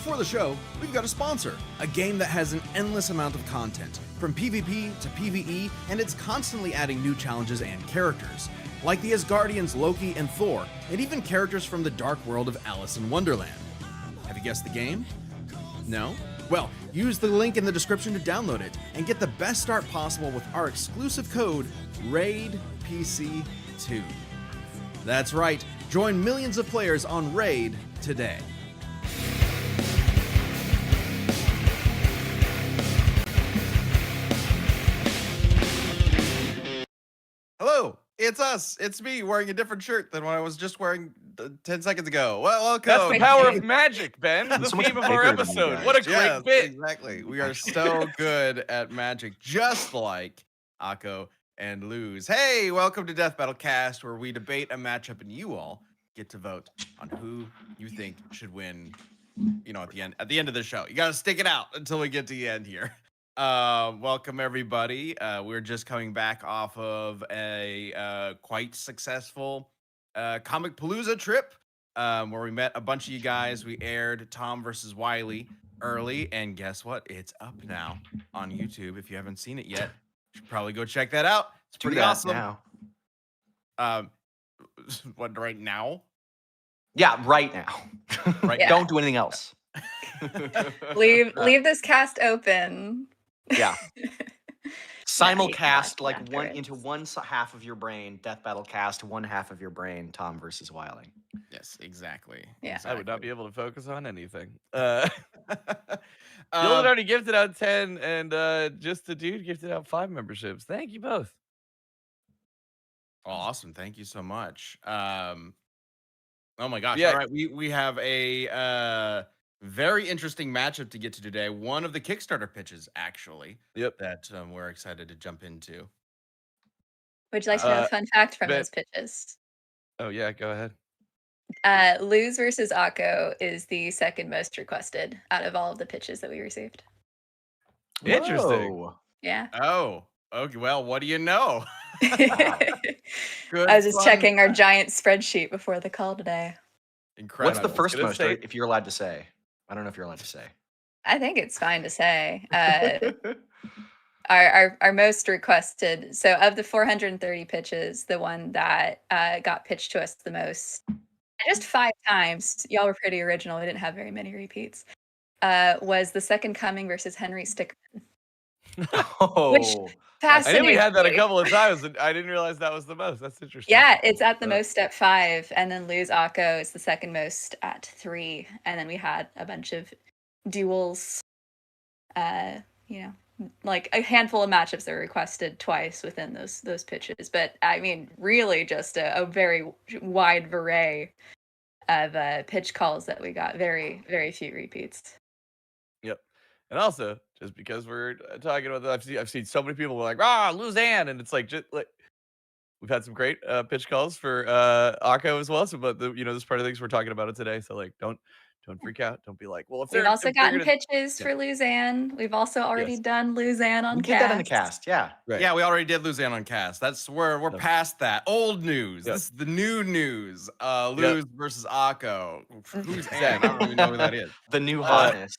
Before the show, we've got a sponsor, a game that has an endless amount of content, from PvP to PvE, and it's constantly adding new challenges and characters, like the Asgardians Loki and Thor, and even characters from the dark world of Alice in Wonderland. Have you guessed the game? No? Well, use the link in the description to download it and get the best start possible with our exclusive code RAIDPC2. That's right, join millions of players on Raid today. Hello, it's us. It's me wearing a different shirt than what I was just wearing 10 seconds ago. Well, welcome. That's the power of magic, Ben. The theme of our episode. What a great bit. Exactly. We are so good at magic, just like Akko and Luz. Hey, welcome to Death Battle Cast, where we debate a matchup and you all get to vote on who you think should win. You know, at the end of the show, you got to stick it out until we get to the end here. Welcome everybody. We're just coming back off of a quite successful Comic Palooza trip, where we met a bunch of you guys. We aired Tom versus Wiley early, and guess what? It's up now on YouTube. If you haven't seen it yet, you should probably go check that out. It's pretty awesome. Now. What, right now? Yeah, right now. Right. Yeah. Don't do anything else. Leave this cast open. Yeah. Simulcast Yeah, like afterwards. into one half of your brain, Death Battle Cast, one half of your brain, Tom versus Wiley. Yes, exactly. Yeah. I would not be able to focus on anything. Dylan Dylan already gifted out 10, and just the dude gifted out 5 memberships. Thank you both. Awesome. Thank you so much. Oh my gosh. Yeah. All right. We have a very interesting matchup to get to today. One of the Kickstarter pitches, actually. Yep. That we're excited to jump into. Would you like to know a fun fact from Ben- those pitches? Oh, yeah, go ahead. Luz versus Akko is the second most requested out of all of the pitches that we received. Interesting. Whoa. Yeah. Oh, okay. Well, what do you know? I Good was just fun checking our fact. giant spreadsheet before the call today. Incredible. What's the first gonna most, say- if you're allowed to say? I don't know if you're allowed to say. I think it's fine to say. Our most requested, so of the 430 pitches, the one that got pitched to us the most, just 5 times, y'all were pretty original, we didn't have very many repeats, was The Second Coming versus Henry Stickmin. Oh, I knew we had that a Fascinatingly- couple of times, and I didn't realize that was the most. That's interesting. Yeah, it's at the most at 5, and then Luz Akko is the second most at 3, and then we had a bunch of duels, you know, like a handful of matchups that were requested twice within those pitches. But I mean, really, just a very wide array of pitch calls that we got. Very, very few repeats. Yep. And also, just because we're talking about that, I've seen so many people were like, Luzanne, and it's like, just like we've had some great pitch calls for Akko as well. So, but this part of things we're talking about it today. So, like, don't freak out. Don't be like, well, if We've they're also if they're gotten gonna- pitches for Luzanne. We've also already done Luzanne on we cast. did that in the cast, yeah. Right. Yeah, we already did Luzanne on cast. That's we're Yep. past that. Old news. Yep. This is the new news. Luz versus Akko. Who's Ann? I don't even know who that is. The new hotness.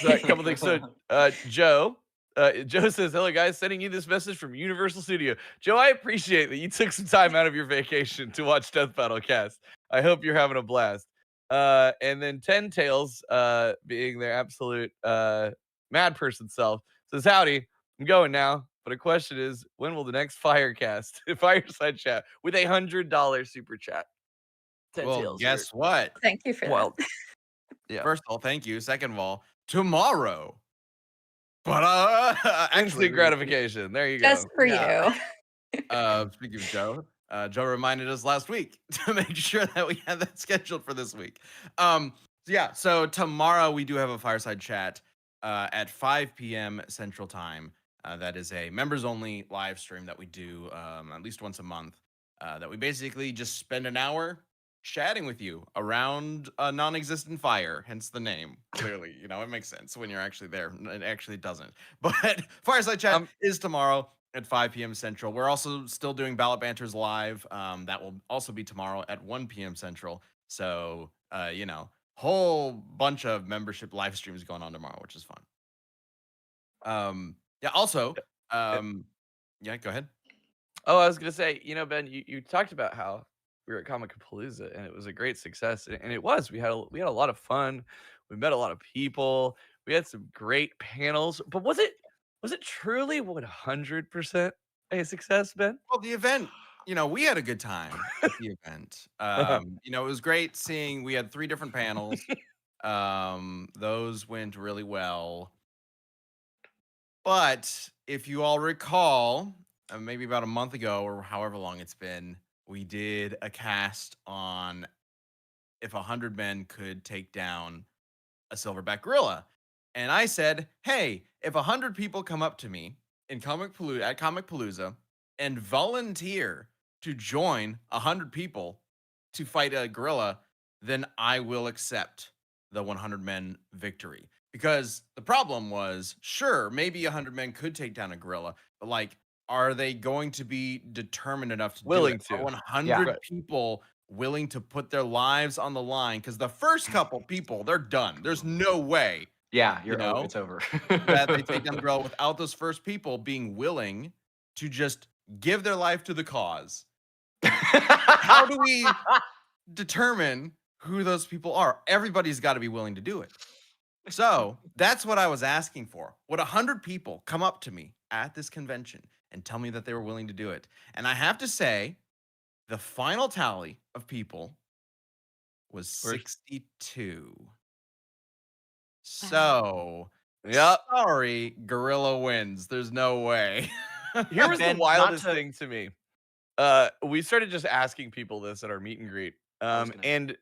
So, a couple things. So, Joe says, "Hello, guys. Sending you this message from Universal Studio. Joe, I appreciate that you took some time out of your vacation to watch Death Battle Cast. I hope you're having a blast." And then 10 Tails, being their absolute mad person self, says, "Howdy, I'm going now. But a question is, when will the next Firecast, Fireside Chat, with $100 super chat?" 10 Well, Tails, guess what? Thank you for Well, that. yeah. First of all, thank you. Second of all, tomorrow. But actually, Instant gratification. There you go. Just for Yeah. you. Speaking of Joe, Joe reminded us last week to make sure that we had that scheduled for this week. So tomorrow we do have a fireside chat at 5 p.m. Central Time. That is a members only live stream that we do at least once a month. That we basically just spend an hour chatting with you around a non-existent fire, hence the name. Clearly, it makes sense when you're actually there. It actually doesn't. But fireside chat is tomorrow at 5 p.m. Central. We're also still doing Ballot Banters live. That will also be tomorrow at 1 p.m. Central. So, whole bunch of membership live streams going on tomorrow, which is fun. Yeah. Also, yeah. Go ahead. Oh, I was gonna say, Ben, you talked about how we were at Comicapalooza and it was a great success, and it was. We had a lot of fun. We met a lot of people. We had some great panels. But was it truly 100% a success, Ben? Well, the event, we had a good time at the event. It was great seeing. We had 3 different panels. Those went really well. But if you all recall, maybe about a month ago or however long it's been, we did a cast on if 100 men could take down a silverback gorilla. And I said, hey, if 100 people come up to me at Comicpalooza and volunteer to join 100 people to fight a gorilla, then I will accept the 100 men victory. Because the problem was, sure, maybe 100 men could take down a gorilla, but like, are they going to be determined enough to Willing do it? to. Are 100 Yeah. Right. people willing to put their lives on the line? Because the first couple people, they're done. There's no way Yeah, it's over. that they take down the gorilla without those first people being willing to just give their life to the cause. How do we determine who those people are? Everybody's got to be willing to do it. So that's what I was asking for. Would 100 people come up to me at this convention and tell me that they were willing to do it? And I have to say, the final tally of people was 62. So, Yep. sorry, gorilla wins. There's no way. Here was the Ben, not wildest to- thing to me. We started just asking people this at our meet and greet. was gonna say. And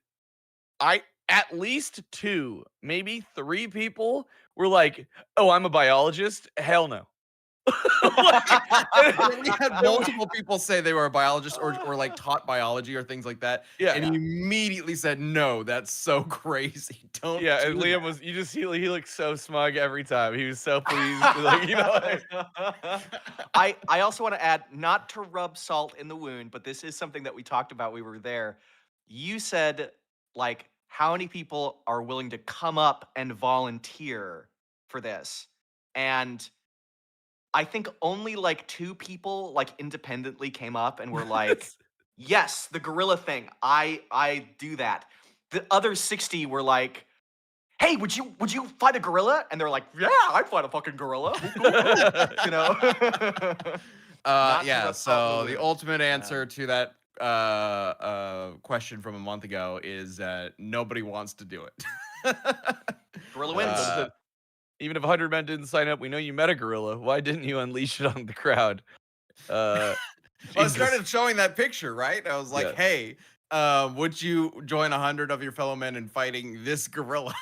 at least 2, maybe 3 people were like, "Oh, I'm a biologist." Hell no. We had multiple people say they were a biologist or like taught biology or things like that. Yeah. And he immediately said, no, that's so crazy. Don't Yeah, do and Liam that." was he looked so smug every time. He was so pleased. Like, I also want to add, not to rub salt in the wound, but this is something that we talked about. We were there. You said, like, how many people are willing to come up and volunteer for this? And I think only like 2 people like independently came up and were like, yes, the gorilla thing. I do that. The other 60 were like, hey, would you fight a gorilla? And they're like, yeah, I'd fight a fucking gorilla. You know? Not to Yeah, rub salt in so the wound. ultimate answer to that question from a month ago is nobody wants to do it. Gorilla wins. even if 100 men didn't sign up, we know you met a gorilla. Why didn't you unleash it on the crowd? Well, I Jesus. started showing that picture, right? I was like, Yeah. hey, would you join 100 of your fellow men in fighting this gorilla?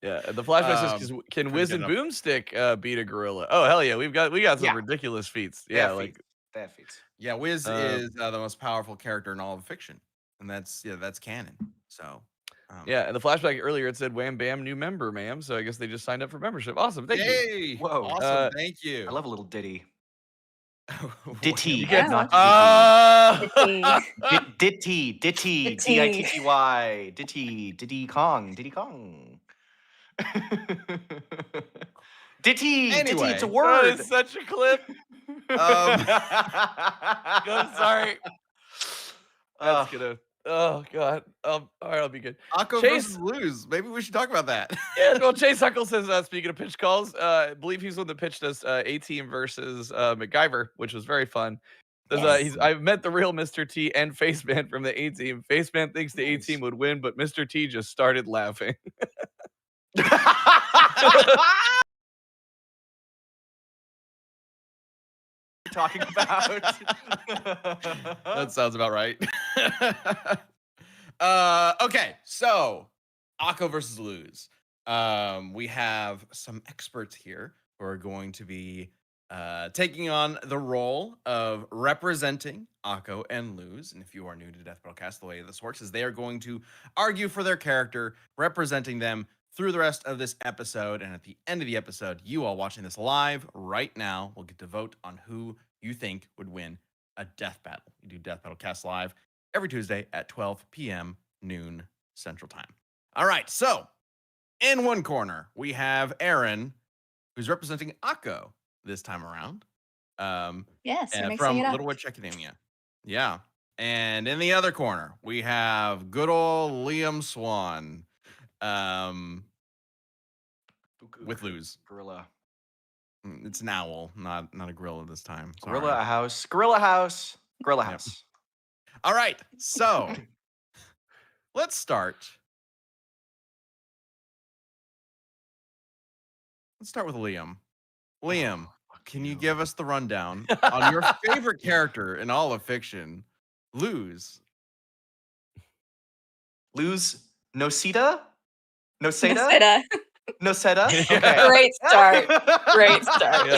Yeah, and the flashback says, "Can couldn't Wiz get and enough. Boomstick beat a gorilla?" Oh hell yeah, we got some Yeah. ridiculous feats. They Yeah, have like feats. They have feats. Yeah, Wiz is the most powerful character in all of fiction, and that's canon. So yeah, and the flashback earlier it said "Wham Bam new member, ma'am." So I guess they just signed up for membership. Awesome, thank you. yay! Whoa. Awesome, thank you. I love a little ditty. What? Ditty, Yeah. not Ditty. ditty. Ditty, D-I-T-T-Y. Ditty, Diddy Kong. Ditty, Anyway. it's a That word. is such a clip. I'm sorry. That's gonna. Oh god. all right, I'll be good. Akko Chase- versus Lose. Maybe we should talk about that. Yeah, well, Chase Huckle says, speaking of pitch calls, I believe he's the one that pitched us A-Team versus MacGyver, which was very fun. Says, Yes. I've met the real Mr. T and Faceman from the A-Team. Faceman thinks the Nice. A-Team would win, but Mr. T just started laughing. Talking about. That sounds about right. Okay, so Akko versus Lose. We have some experts here who are going to be taking on the role of representing Akko and Lose. And if you are new to Death Battlecast, the way this works is they are going to argue for their character, representing them through the rest of this episode. And at the end of the episode, you all watching this live right now will get to vote on who you think would win a death battle. You do Death Battlecast live every Tuesday at 12 p.m. noon Central Time. All right, so in one corner we have Aaron, who's representing Akko this time around. Yes, we're And mixing from it up. Little Witch Academia. Yeah. And in the other corner, we have good old Liam Swan. With Luz. Gorilla. It's an owl, not a gorilla this time. Sorry. Gorilla house. Gorilla house. Gorilla Yep. house. All right, so let's start. Let's start with Liam. Liam, can you give us the rundown on your favorite character in all of fiction, Luz? Luz Nosita? Noseda? Noseda. Noseda? Yeah. Okay. Great start. Great start.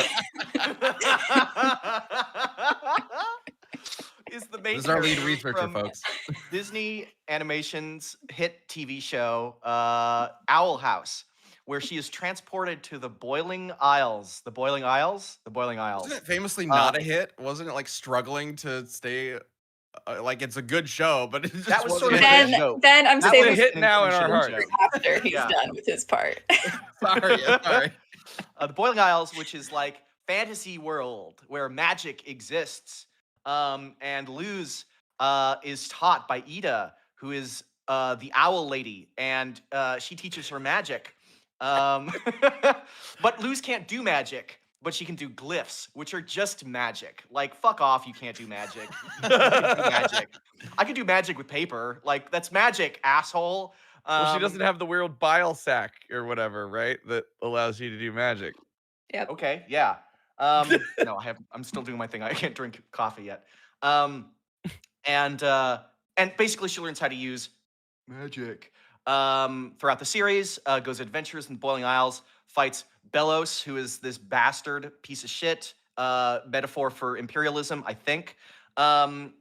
Is the main This is our lead character researcher, from folks. Disney Animation's hit TV show Owl House, where she is transported to the Boiling Isles. The Boiling Isles? The Boiling Isles. Wasn't it famously not a hit? Wasn't it like struggling to stay? Like it's a good show, but it just That was wasn't sort of a a hit. good joke. Then I'm That It's a saving hit now in our intentional hearts. joke. after he's Yeah. done with his part. Sorry. The Boiling Isles, which is like fantasy world where magic exists. And Luz is taught by Ida, who is the owl lady, and she teaches her magic. But Luz can't do magic, but she can do glyphs, which are just magic. Like, fuck off, you can't do magic. You can do magic. I can do magic with paper. Like, that's magic, asshole. Well, she doesn't have the weird bile sac or whatever, right? That allows you to do magic. Yep. Okay, yeah. No, I'm still doing my thing. I can't drink coffee yet. And basically she learns how to use magic. Throughout the series, goes adventures in the Boiling Isles, fights Belos, who is this bastard piece of shit, metaphor for imperialism, I think. And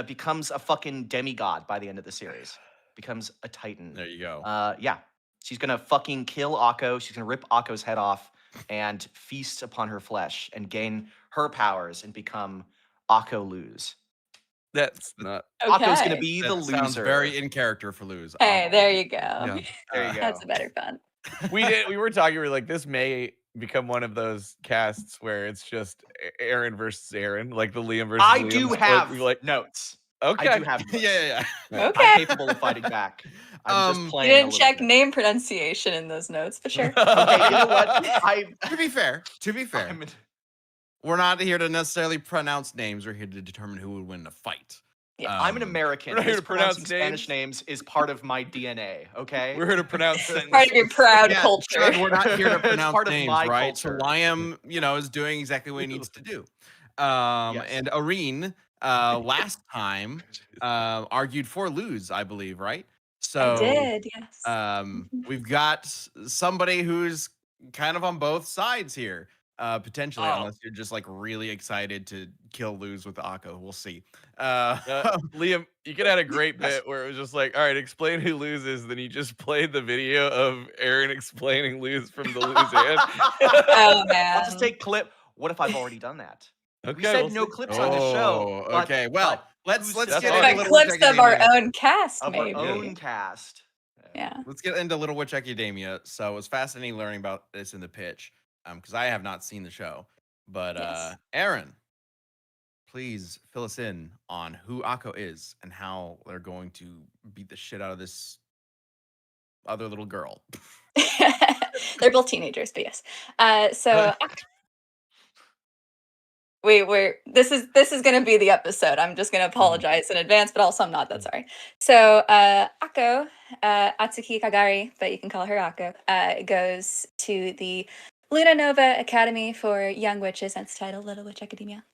becomes a fucking demigod by the end of the series. Becomes a titan. There you go. Yeah. She's gonna fucking kill Akko. She's gonna rip Akko's head off and feast upon her flesh and gain her powers and become Akko Luz. That's not. Akko's gonna Okay. be That the loser. sounds very in character for Luz. Hey, there you go. Yeah. There you go. That's better fun. We were talking. We were like, this may become one of those casts where it's just Aaron versus Aaron, like the Liam versus. I Liam do split. have We like, notes. okay. I do have notes. yeah. Okay. I'm capable of fighting back. I'm just You You playing. a didn't little check bit. name pronunciation in those notes, but sure. Okay, you know what? To be fair, I'm in- we're not here to necessarily pronounce names. We're here to determine who would win the fight. Yeah. I'm an American. we're not here to Mispronouncing pronounce Spanish names is part of my DNA. Okay. We're here to pronounce sentences. Part of your proud Yeah, culture. Chud, we're not here to It's pronounce part of names, my right? culture. So Liam, is doing exactly what he needs to do. Yes. And Areen, last time, argued for Luz, I believe, right? So I did, yes. we've got somebody who's kind of on both sides here, potentially, Oh. unless you're just like really excited to kill Luz with Akko. We'll see. Liam, you could have had a great bit where it was just like, all right, explain who Luz is. Then you just played the video of Aaron explaining Luz from the Luz end. Oh man. I'll just take clip. What if I've already done that? Okay, We said we'll no see. clips on the show. Oh, but- okay. Well, let's who's get to into say? But Little clips Witch of our Academia. own cast, Of maybe. our own cast. Yeah. Let's get into Little Witch Academia. So it was fascinating learning about this in the pitch, because I have not seen the show. But Yes. Aaron, please fill us in on who Akko is and how they're going to beat the shit out of this other little girl. They're both teenagers, but yes. So this is gonna be the episode. I'm just gonna apologize in advance, but also I'm not that sorry. So Akko, Atsuki Kagari, but you can call her Akko, goes to the Luna Nova Academy for Young Witches, hence title Little Witch Academia.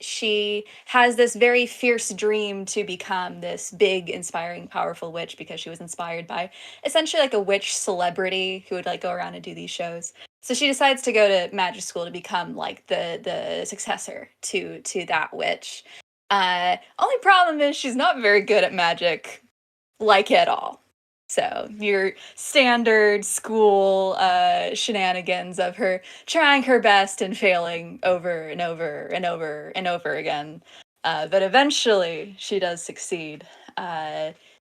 She has this very fierce dream to become this big, inspiring, powerful witch because she was inspired by essentially like a witch celebrity who would like go around and do these shows. So she decides to go to magic school to become like the successor to that witch. Only problem is she's not very good at magic, like at all. So your standard school shenanigans of her trying her best and failing over and over and over and over again. But eventually she does succeed.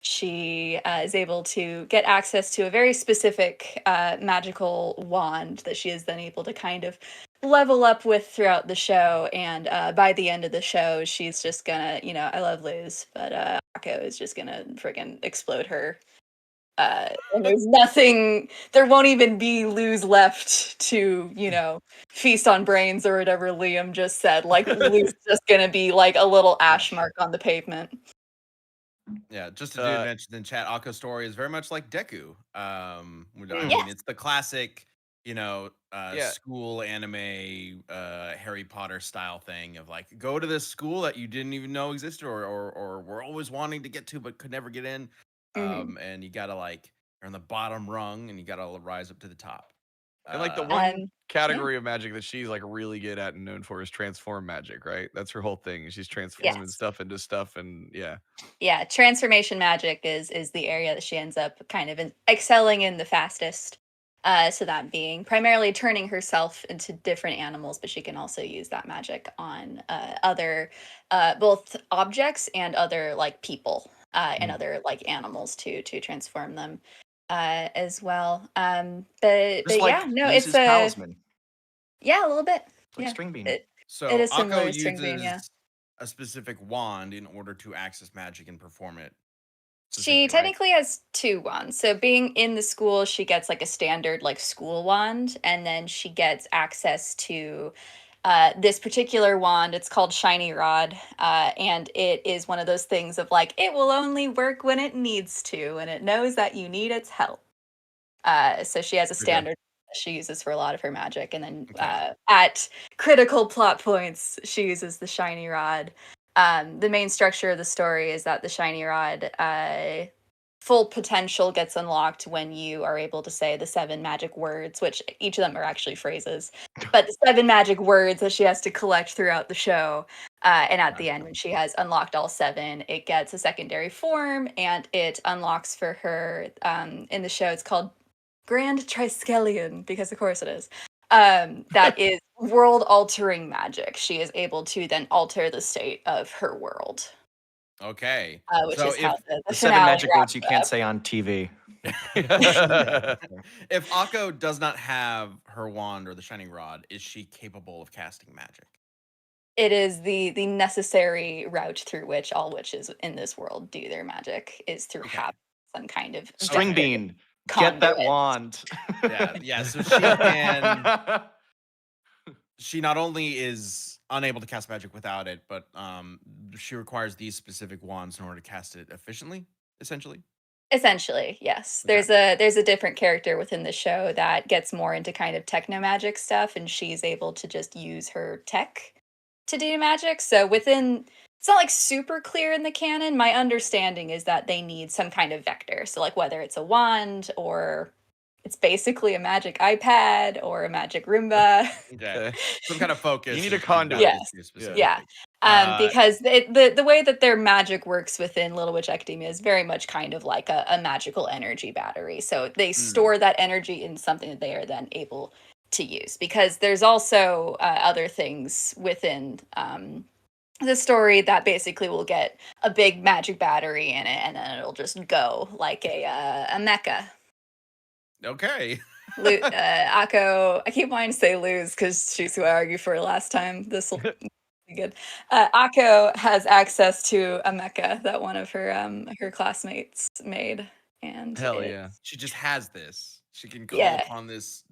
she is able to get access to a very specific magical wand that she is then able to kind of level up with throughout the show. And by the end of the show, she's just gonna, I love Luz, but Akko is just gonna friggin' explode her. And there's nothing, there won't even be Luz left to, feast on brains or whatever Liam just said. Like, Luz is just gonna be like a little ash mark on the pavement. Yeah, just to do mention in chat, Akko's story is very much like Deku. I mean, Yes. it's the classic, school anime, Harry Potter style thing of like, go to this school that you didn't even know existed or were always wanting to get to but could never get in. And you gotta you're on the bottom rung and you gotta rise up to the top. And like the one category of magic that she's like really good at and known for is transform magic, right? That's her whole thing. She's transforming stuff into stuff, and yeah, transformation magic is the area that she ends up kind of excelling in the fastest. So that being primarily turning herself into different animals, but she can also use that magic on other both objects and other like people and other like animals to transform them as well. But like, yeah, no, uses it's a talisman. Yeah, a little bit. Like string bean. So it is similar Akko to string bean, yeah. uses a specific wand in order to access magic and perform it. She succinctly, right? technically has 2 wands. So being in the school, she gets like a standard like school wand, and then she gets access to this particular wand. It's called Shiny Rod, and it is one of those things of like it will only work when it needs to, and it knows that you need its help. So she has a standard she uses for a lot of her magic, and then at critical plot points, she uses the Shiny Rod. The main structure of the story is that the Shiny Rod full potential gets unlocked when you are able to say the 7 magic words, which each of them are actually phrases, but the 7 magic words that she has to collect throughout the show. And at the end, when she has unlocked all 7, it gets a secondary form, and it unlocks for her in the show. It's called Grand Triskelion, because of course it is. That is world-altering magic. She is able to then alter the state of her world. Okay. Which So is how the 7 finale magic words wraps you can't up. say on TV. If Akko does not have her wand or the shining rod, is she capable of casting magic? It is the necessary route through which all witches in this world do their magic, is through having some kind of String vector bean, get that conduit. wand. Yeah. So she can. She not only is unable to cast magic without it, but she requires these specific wands in order to cast it efficiently, essentially. Essentially, yes. There's a different character within the show that gets more into kind of techno magic stuff, and she's able to just use her tech to do magic. So it's not like super clear in the canon. My understanding is that they need some kind of vector. So like whether it's a wand or it's basically a magic iPad or a magic Roomba. Okay. Some kind of focus. You need a conduit. Yes. Yeah. Because the way that their magic works within Little Witch Academia is very much kind of like a magical energy battery. So they store that energy in something that they are then able to use. Because there's also other things within the story that basically will get a big magic battery in it, and then it'll just go like a mecha. Okay. Akko, I keep wanting to say Luz because she's who I argued for last time. This will be good. Akko has access to a mecha that one of her classmates made, and hell yeah, she just has this. She can call upon this.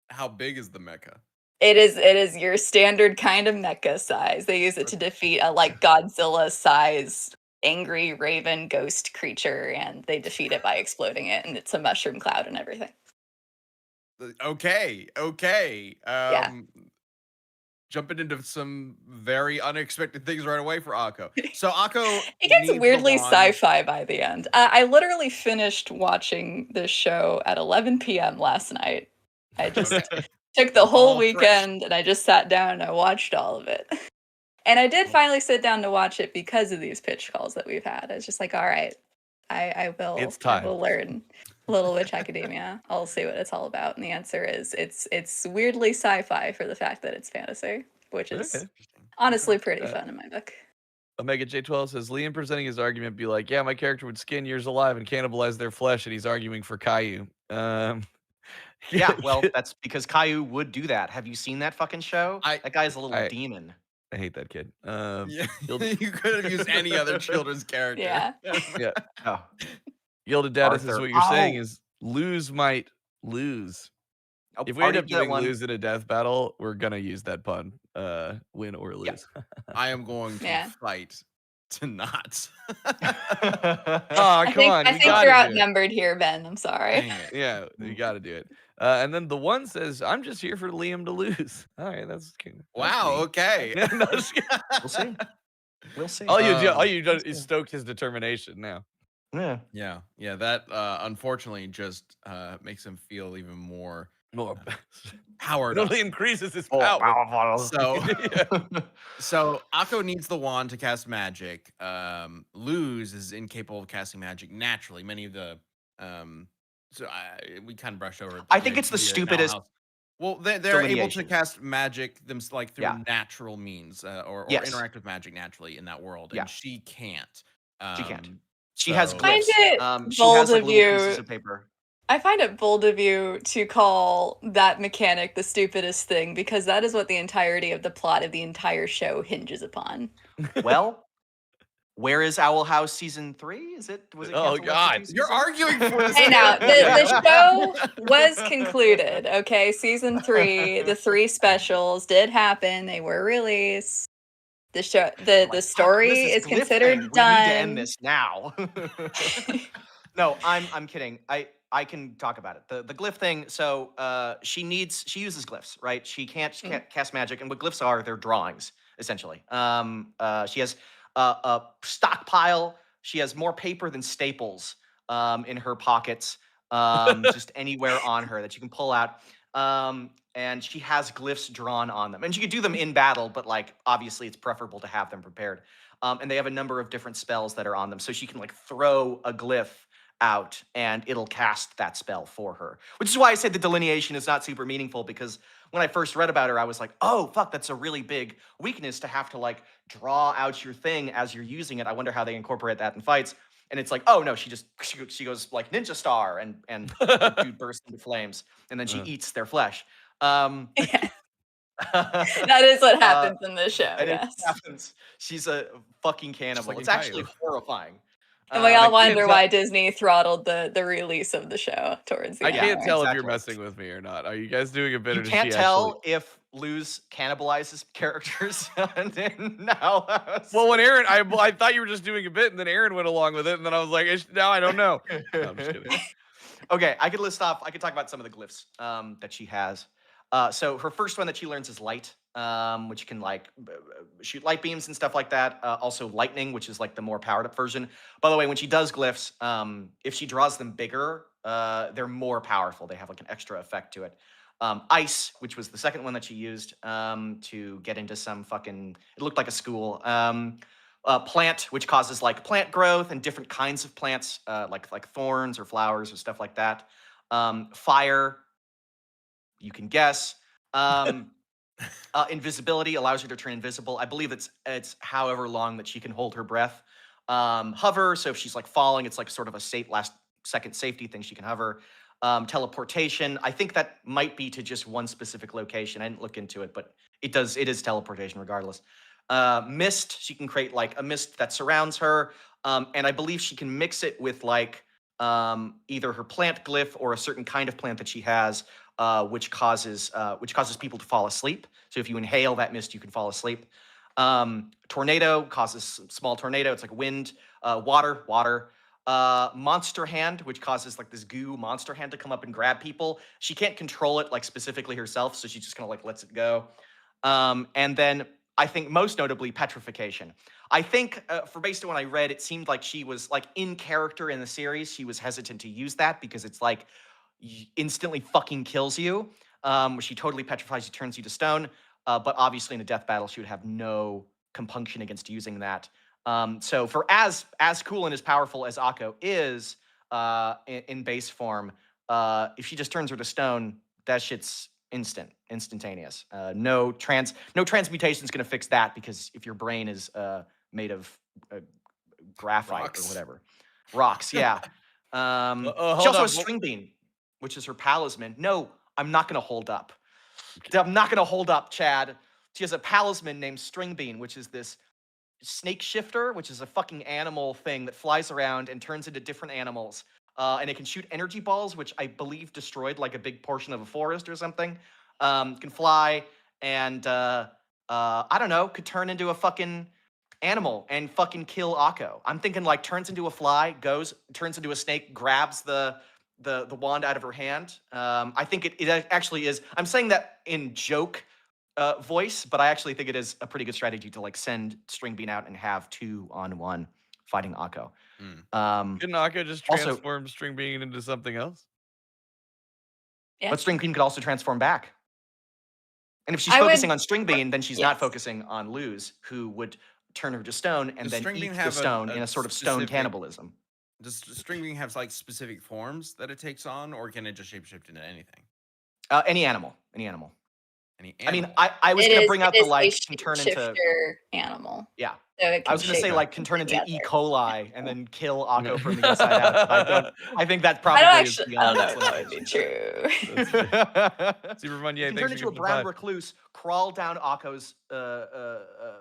How big is the mecha? It is your standard kind of mecha size. They use it to defeat a like Godzilla size angry raven ghost creature, and they defeat it by exploding it, and it's a mushroom cloud and everything. Okay. Jumping into some very unexpected things right away for Akko. So Akko, it gets weirdly sci-fi by the end. I literally finished watching this show at 11 p.m. last night. I just took the whole weekend and I just sat down and I watched all of it. And I did finally sit down to watch it because of these pitch calls that we've had. I was just like, all right, I will. It's time. I will learn Little Witch Academia. I'll see what it's all about. And the answer is it's weirdly sci-fi for the fact that it's fantasy, which is honestly pretty fun in my book. Omega J12 says Liam presenting his argument be like, yeah, my character would skin yours alive and cannibalize their flesh, and he's arguing for Caillou. Yeah, well, that's because Caillou would do that. Have you seen that fucking show? I- That guy's a little I- demon. I hate that kid. Yeah, You'll- you could have used any other children's character. Yeah. Oh, Gilded Data says Arthur. what you're saying Ow! is lose might lose. Oh, If we end already up did that doing one. lose in a death battle, we're gonna use that pun. Win or Yeah. lose. I am going to Yeah. fight to not. Oh, come I think, on. I we think gotta you're do it. outnumbered here, Ben. I'm sorry. Dang it. Yeah, you got to do it. And then the one says, "I'm just here for Liam to lose." All right, that's Wow. me. Okay. Yeah, no, just kidding. We'll see. We'll see. all you Um, done is stoke his determination now. Yeah. Yeah. That unfortunately just makes him feel even more More, powered it up. only increases his Oh, power. powerful. So, Yeah. so Akko needs the wand to cast magic. Luz is incapable of casting magic naturally. Many of the we kind of brushed over. I think it's the idea now stupidest how- Well, they're able to delineation. cast magic them like through Yeah. natural means, or Yes. interact with magic naturally in that world, Yeah. and she can't. She can't. She has so- Find glyphs. it She bold has like of little pieces you. of paper. I find it bold of you to call that mechanic the stupidest thing because that is what the entirety of the plot of the entire show hinges upon. Well, where is Owl House season 3? Was it Oh, canceled after God. 2 You're seasons? arguing for this. Hey, now the Yeah. show was concluded. Okay, season 3, the 3 specials did happen. They were released. The show, the Like, story fuck, this is glyph considered thing. done. We need to end this now. No, I'm kidding. I can talk about it. The glyph thing. So she uses glyphs, right? She can't cast magic, and what glyphs are, they're drawings essentially. She has a stockpile. She has more paper than staples in her pockets, just anywhere on her that you can pull out. And she has glyphs drawn on them, and she could do them in battle, but like obviously it's preferable to have them prepared. And they have a number of different spells that are on them, so she can like throw a glyph out and it'll cast that spell for her. Which is why I said the delineation is not super meaningful, because when I first read about her, I was like, oh fuck, that's a really big weakness to have to like draw out your thing as you're using it. I wonder how they incorporate that in fights. And it's like, oh no, she goes like ninja star and the dude bursts into flames and then she eats their flesh. Yeah, that is what happens in this show. And Yes. it happens. She's a fucking cannibal. like it's in actually Caillou. horrifying. And we I all can't wonder tell- why Disney throttled the release of the show towards the I end. can't right? tell if you're exactly. messing with me or not. Are you guys doing a bit? You or does can't she tell if Luz cannibalizes characters in Owl House. Well, when Aaron, I thought you were just doing a bit, and then Aaron went along with it, and then I was like, now I don't know. No, I'm just kidding. Okay, I could talk about some of the glyphs that she has. So her first one that she learns is light, which can like shoot light beams and stuff like that. Also lightning, which is like the more powered up version. By the way, when she does glyphs, if she draws them bigger, they're more powerful. They have like an extra effect to it. Ice, which was the second one that she used to get into some fucking, it looked like a school. Plant, which causes like plant growth and different kinds of plants, like thorns or flowers or stuff like that. Fire, you can guess. Invisibility allows her to turn invisible. I believe it's however long that she can hold her breath. Hover, so if she's like falling, it's like sort of a last second safety thing. She can hover. Teleportation, I think that might be to just one specific location. I didn't look into it, but it is teleportation regardless. Mist, she can create like a mist that surrounds her, and I believe she can mix it with like either her plant glyph or a certain kind of plant that she has, which causes people to fall asleep. So if you inhale that mist, you can fall asleep. Tornado causes small tornado. It's like wind. Water. Monster hand, which causes like this goo monster hand to come up and grab people. She can't control it like specifically herself, so she just kind of like lets it go. And then I think most notably petrification. I think based on what I read, it seemed like she was like in character in the series. She was hesitant to use that because it's like instantly fucking kills you. She totally petrifies you, turns you to stone. But obviously in a death battle, she would have no compunction against using that. So for as cool and as powerful as Akko is in base form, if she just turns her to stone, that shit's instantaneous. No transmutation is going to fix that, because if your brain is made of graphite Rocks. or whatever. Rocks, yeah. She hold also on. has string bean, which is her palisman. No, I'm not going to hold up. I'm not going to hold up, Chad. She has a palisman named String Bean, which is this snake shifter, which is a fucking animal thing that flies around and turns into different animals. And it can shoot energy balls, which I believe destroyed like a big portion of a forest or something. Can fly and I don't know, could turn into a fucking animal and fucking kill Akko. I'm thinking like turns into a fly, turns into a snake, grabs the wand out of her hand. I think it actually is. I'm saying that in joke voice, but I actually think it is a pretty good strategy to like send String Bean out and have 2-on-1 fighting Akko. Couldn't Akko just also- transform String Bean into something else? Yeah. But String Bean could also transform back. And if she's I would- focusing on String Bean, then she's not Yes. focusing on Luz, who would turn her to stone and Does then String eat Bean the have a- stone a in a sort of stone specific- cannibalism. Does String Bean have like specific forms that it takes on, or can it just shapeshift into anything? Any animal. Any I mean, animal? I was It going to is- bring it out the is a like can turn into shapeshifter animal. yeah. So it I was going to shape say like can turn into together. E. coli and then kill Akko from the inside out. But I think that I probably don't is actually. I beyond don't its know if that would be limitations. true. Super fun, yeah. You can Thanks turn for into a giving the brown five. recluse, crawl down Akko's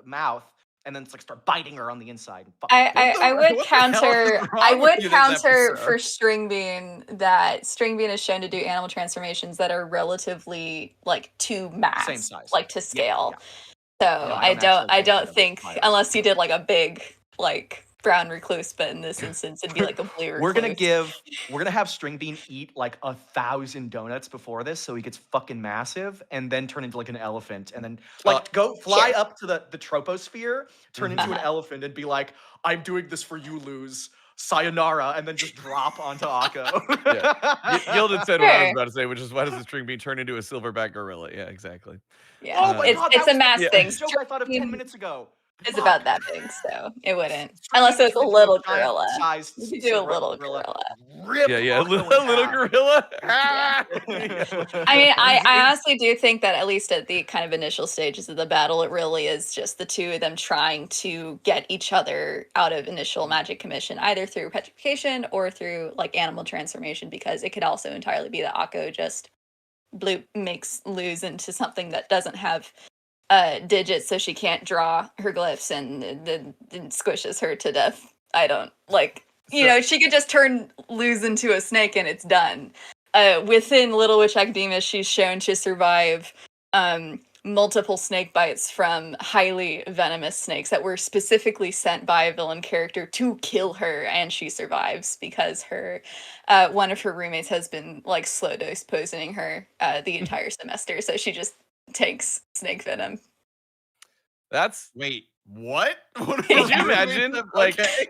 mouth, and then it's like start biting her on the inside. And fucking kill her. I would what the hell is counter. wrong I with would you this counter episode? for String Bean that String Bean is shown to do animal transformations that are relatively like to mass, Same size. like to Yeah, scale. yeah. So No, I actually don't think that think applies. unless you did like a big like brown recluse, but in this instance it'd be like a blue recluse. We're gonna have String Bean eat like 1,000 donuts before this, so he gets fucking massive, and then turn into like an elephant, and then like go fly Sure. up to the troposphere, turn into an Uh-huh. elephant, and be like, "I'm doing this for you, Luz. Sayonara," and then just drop onto Akko. Gilded said what I was Sure. about to say, which is why does the String Bean turn into a silverback gorilla? Yeah, exactly. Yeah. Oh my Uh, god, it's that a was mass the thing. joke I thought of 10 minutes ago. It's Fuck. about that big, so it wouldn't. String Unless Bean it was a turned into little giant gorilla. sized You could do a silver little gorilla. Rip Yeah, Akko a in little half. gorilla. Yeah. I mean, I honestly do think that at least at the kind of initial stages of the battle, it really is just the two of them trying to get each other out of initial magic commission, either through petrification or through like animal transformation, because it could also entirely be that Akko just makes Luz into something that doesn't have digits, so she can't draw her glyphs, and then squishes her to death. I don't like. You know, she could just turn Luz into a snake and it's done. Within Little Witch Academia, she's shown to survive multiple snake bites from highly venomous snakes that were specifically sent by a villain character to kill her, and she survives because her one of her roommates has been like slow dose poisoning her the entire semester, so she just takes snake venom. That's Wait, what? What Could you are we imagine doing? like Okay.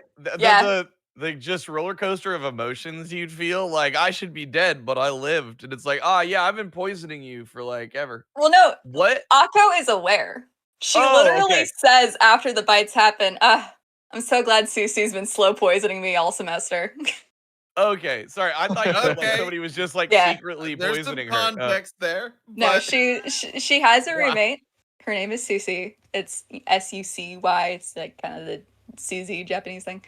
the just roller coaster of emotions you'd feel? Like I should be dead, but I lived, and it's like, oh yeah, I've been poisoning you for like ever. Well, no, What? Akko is aware. She Oh, literally okay. says after the bites happen, I'm so glad Susie's been slow poisoning me all semester. Okay, sorry. I thought you said, like Okay. somebody was just like Yeah. secretly There's some poisoning her. context there. No, but- she has a Wow. roommate. Her name is Susie. It's Sucy. It's like kind of the Susie Japanese thing.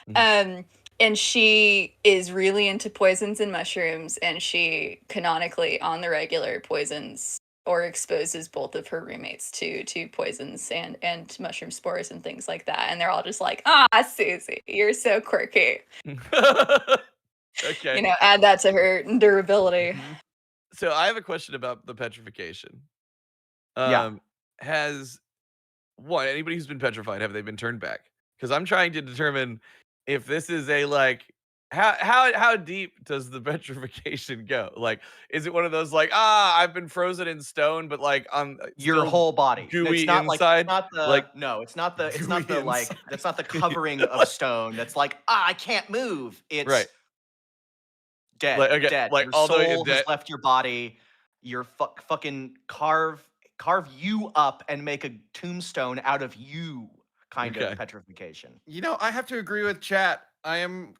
And she is really into poisons and mushrooms, and she canonically on the regular poisons or exposes both of her roommates to poisons and mushroom spores and things like that. And they're all just like, Susie, you're so quirky. Okay. You know, add that to her durability. So I have a question about the petrification. Yeah. Has anybody who's been petrified, have they been turned back? Because I'm trying to determine if this is a like how deep does the petrification go? Like, is it one of those like, I've been frozen in stone, but like I'm Your still whole body. gooey It's not inside? like it's not the Like- no, it's not the Gooey like inside. that's not the covering of stone that's like, I can't move. It's Right. dead. Like, okay, dead. like, Your all the way to soul has dead. left your body. You're fucking carve you up and make a tombstone out of you kind Okay. of petrification. You know, I have to agree with chat. I am.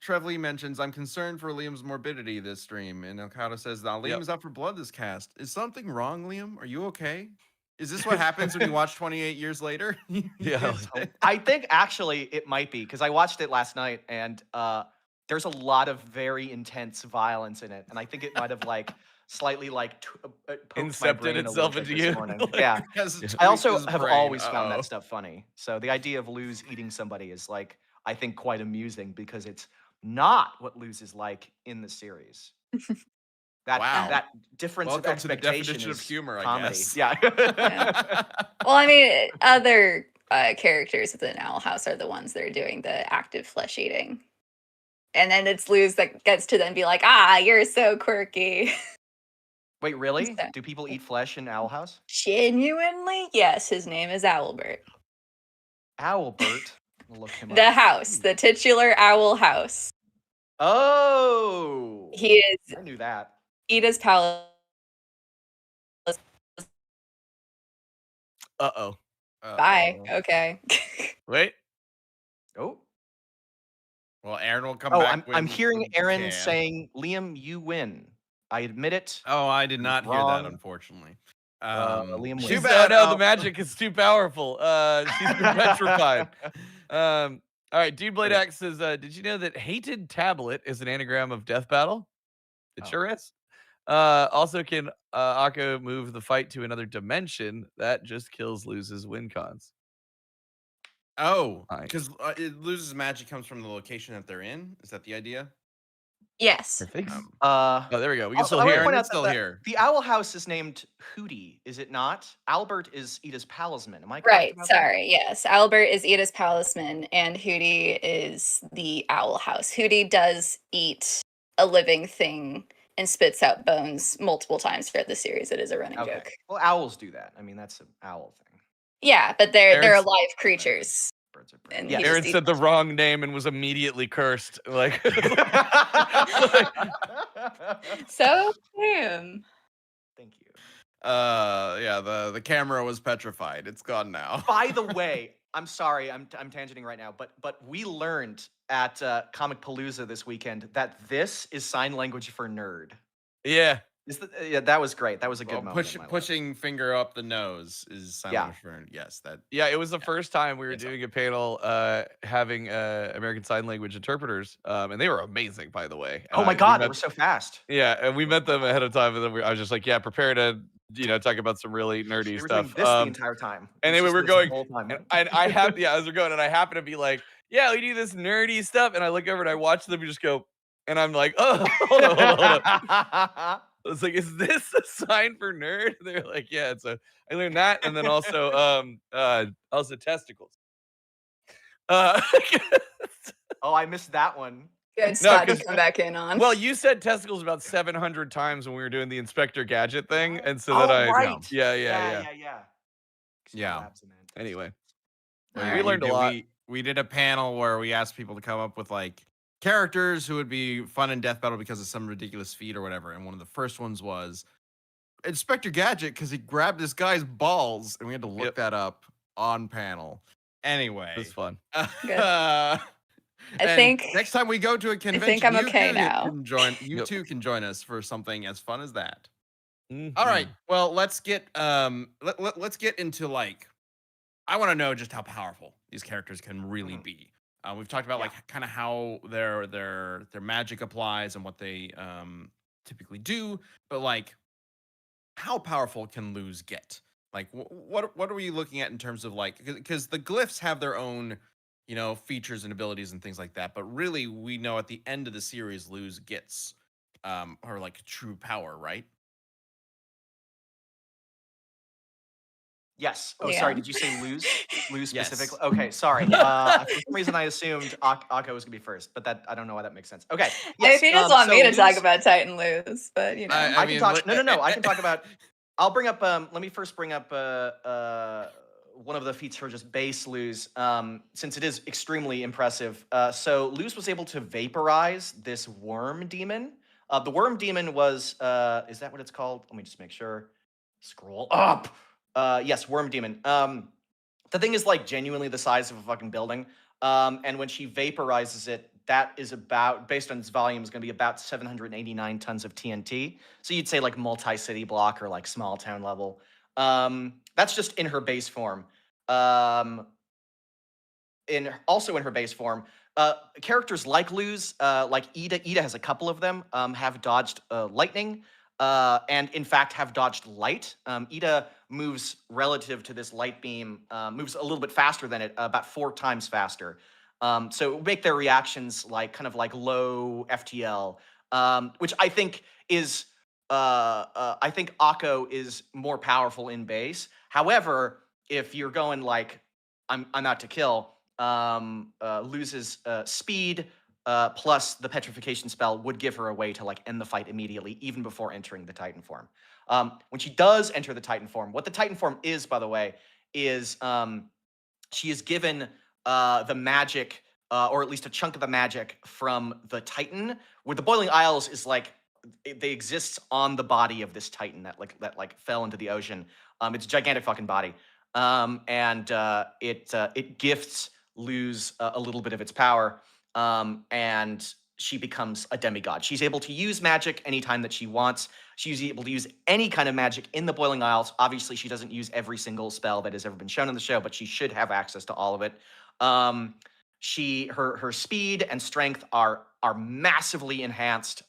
Trevly mentions I'm concerned for Liam's morbidity this stream, and Okada says that Liam's out for blood this cast. Is something wrong, Liam? Are you okay? Is this what happens when you watch 28 years later? Yeah. I think actually it might be because I watched it last night and there's a lot of very intense violence in it, and I think it might have like slightly like poked my Incepted brain a little itself bit into this you. morning. Like, Yeah. Because Yeah. I also tweaked his have brain. always found Uh-oh. that stuff funny. So the idea of Luz eating somebody is like, I think, quite amusing because it's not what Luz is like in the series. Wow. That difference Welcome of to the expectation definition of is humor, I comedy. guess. Yeah. Well, I mean, other characters within Owl House are the ones that are doing the active flesh eating. And then it's Luz that gets to then be like, you're so quirky. Wait, really? So- Do people eat flesh in Owl House? Genuinely? Yes, his name is Owlbert. Owlbert. I'll look him The up. house, the titular Owl House. Oh, He is I knew that. Edith's palace. Uh-oh. Bye. Okay. Wait. Oh, Well, Aaron will come oh, back. I'm when hearing he Aaron can. saying, "Liam, you win." I admit it. Oh, I did not hear that, Wrong. unfortunately. Liam too wins. bad. No, the magic is too powerful. She's been petrified. All right, Dude Blade Wait. Axe says, did you know that hated tablet is an anagram of death battle? It Oh. sure is. Also, can Akko move the fight to another dimension? That just kills Luz's win cons. Oh, Hi. because it loses magic comes from the location that they're in. Is that the idea? Yes. Perfect. Um, Oh, there we go. We can Also, still I wanna hear. point Aaron out is still that here. the Owl House is named Hootie, is it not? Albert is Edith's palisman. Am I correct Right. about that? Sorry. Yes. Albert is Edith's palisman, and Hootie is the Owl House. Hootie does eat a living thing and spits out bones multiple times throughout the series. It is a running Okay. joke. Well, owls do that. I mean, that's an owl thing. Yeah, but they're Aaron's- alive creatures. Birds are And birds. he Yes. just Aaron eats said the them. wrong name and was immediately cursed. Like, So him. Thank you. Yeah, the camera was petrified. It's gone now. By the way, I'm sorry, I'm tangenting right now, but we learned at Comic Palooza this weekend that this is sign language for nerd. yeah. Yeah, that was great. That was a good Well, moment. in my life. pushing finger up the nose is sign Yeah. language for yes. That Yeah, it was the first time we were It's doing a panel having American Sign Language interpreters, and they were amazing, by the way. Oh my We god, they met- were so fast. Yeah, and we met them ahead of time, and then I was just like, yeah, prepare to, talk about some really nerdy They were stuff. doing this the entire time. and It then was we were just this going, the whole time. and I have, as we're going, and I happen to be like, yeah, we do this nerdy stuff, and I look over and I watch them and just go, and I'm like, oh, hold on. I was like, is this a sign for nerd? They're like, yeah. So I learned that, and then also testicles. Oh, I missed that one. Good spot to 'cause- come back in on. Well, you said testicles about 700 times when we were doing the Inspector Gadget thing, and so Oh, that right. yeah. Yeah. Labs and then- Anyway, All we right. learned a lot. We did a panel where we asked people to come up with like characters who would be fun in Death Battle because of some ridiculous feat or whatever. And one of the first ones was Inspector Gadget because he grabbed this guy's balls, and we had to look Yep. that up on panel. Anyway, It was fun. Good. I think- next time we go to a convention, I'm you okay too now. Can join. You Yep. too can join us for something as fun as that. All Mhm. right. Well, let's get let's get into like I want to know just how powerful these characters can really be. We've talked about like kind of how their magic applies and what they typically do, but like how powerful can Luz get? Like what are we looking at in terms of like because the glyphs have their own features and abilities and things like that, but really we know at the end of the series Luz gets her like true power, right? Yes. Oh, Yeah. sorry. Did you say lose? Lose Yes. specifically? Okay, sorry. For some reason, I assumed Akko was gonna be first, but that I don't know why that makes sense. Okay. If you just want so me to talk Luz- about Titan Lose, but I I can mean, talk. let- No. I can talk about. I'll bring up. Let me first bring up one of the feats for just base Luz, since it is extremely impressive. So Luz was able to vaporize this worm demon. The worm demon was. Is that what it's called? Let me just make sure. Scroll up. Yes, worm demon. The thing is like genuinely the size of a fucking building. And when she vaporizes it, that is about, based on its volume, is going to be about 789 tons of TNT. So you'd say like multi-city block or like small town level. That's just in her base form. Also in her base form, characters like Luz, like Ida has a couple of them, have dodged lightning, and in fact have dodged light. Ida moves relative to this light beam, moves a little bit faster than it, about 4 times faster. So it would make their reactions like kind of like low FTL, which I think is, I think Akko is more powerful in base. However, if you're going like, I'm out to kill, loses speed, plus the petrification spell would give her a way to like end the fight immediately, even before entering the Titan form. When she does enter the Titan form, what the Titan form is, by the way, is she is given the magic, or at least a chunk of the magic from the Titan, where the Boiling Isles is like, they exist on the body of this Titan that fell into the ocean. It's a gigantic fucking body. And it gifts Luz a little bit of its power, and she becomes a demigod. She's able to use magic anytime that she wants. She's able to use any kind of magic in the Boiling Isles. Obviously, she doesn't use every single spell that has ever been shown on the show, but she should have access to all of it. Her speed and strength are massively enhanced.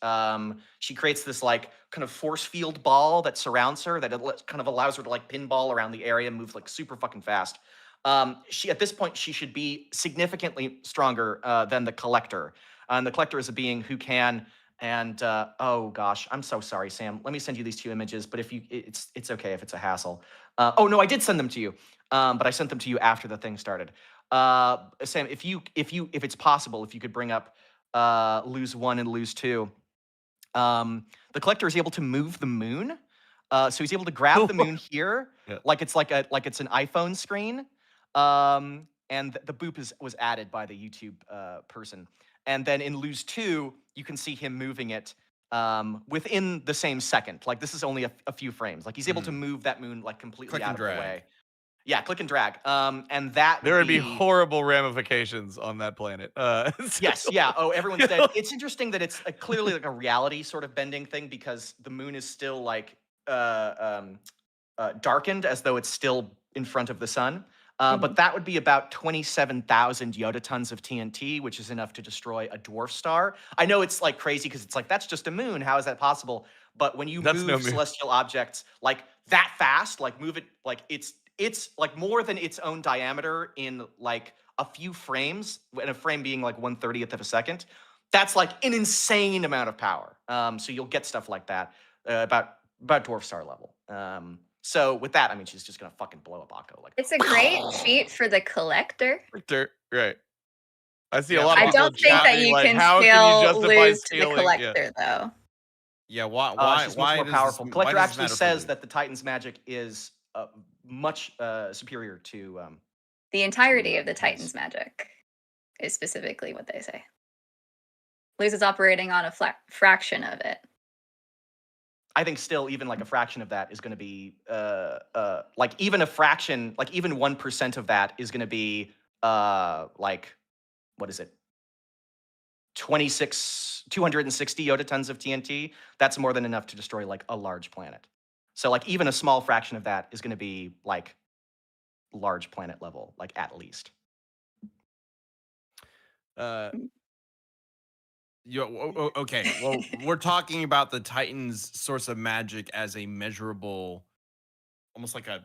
She creates this like kind of force field ball that surrounds her, that kind of allows her to like pinball around the area and move like super fucking fast. At this point, she should be significantly stronger than the Collector. And the Collector is a being who can, and oh gosh, I'm so sorry, Sam. Let me send you these 2 images, but if you, it's okay if it's a hassle. Oh no, I did send them to you, but I sent them to you after the thing started. Sam, if it's possible, if you could bring up Luz 1 and Luz 2. The Collector is able to move the moon. So he's able to grab the moon here, like it's an iPhone screen. And the boop was added by the YouTube person. And then in Luz 2, you can see him moving it within the same second. Like this is only a few frames. Like he's able to move that moon like completely out of the way. Yeah, click and drag. And that there would be horrible ramifications on that planet. Yes, yeah. Oh, everyone's dead. It's interesting that it's clearly like a reality sort of bending thing, because the moon is still like darkened as though it's still in front of the sun. But that would be about 27,000 yotatons of TNT, which is enough to destroy a dwarf star. I know it's like crazy because it's like, that's just a moon. How is that possible? But when you move celestial objects like that fast, like move it, like it's like more than its own diameter in like a few frames, and a frame being like 1/30th of a second. That's like an insane amount of power. So you'll get stuff like that about dwarf star level. So with that, I mean, she's just gonna fucking blow up Akko. Like it's a great feat for the Collector. Right. I see a lot of people. I don't think that you can scale Luz to the Collector, though. Yeah, why? She's much more powerful. Collector actually says that the Titan's magic is much superior to the entirety of the Titan's magic is specifically what they say. Luz is operating on a fraction of it. I think still even like a fraction of that is going to be like even a fraction, like even 1% of that is going to be like, what is it? 260 yotatons of TNT. That's more than enough to destroy like a large planet. So like even a small fraction of that is going to be like large planet level, like at least. Okay. Well, we're talking about the Titan's source of magic as a measurable, almost like a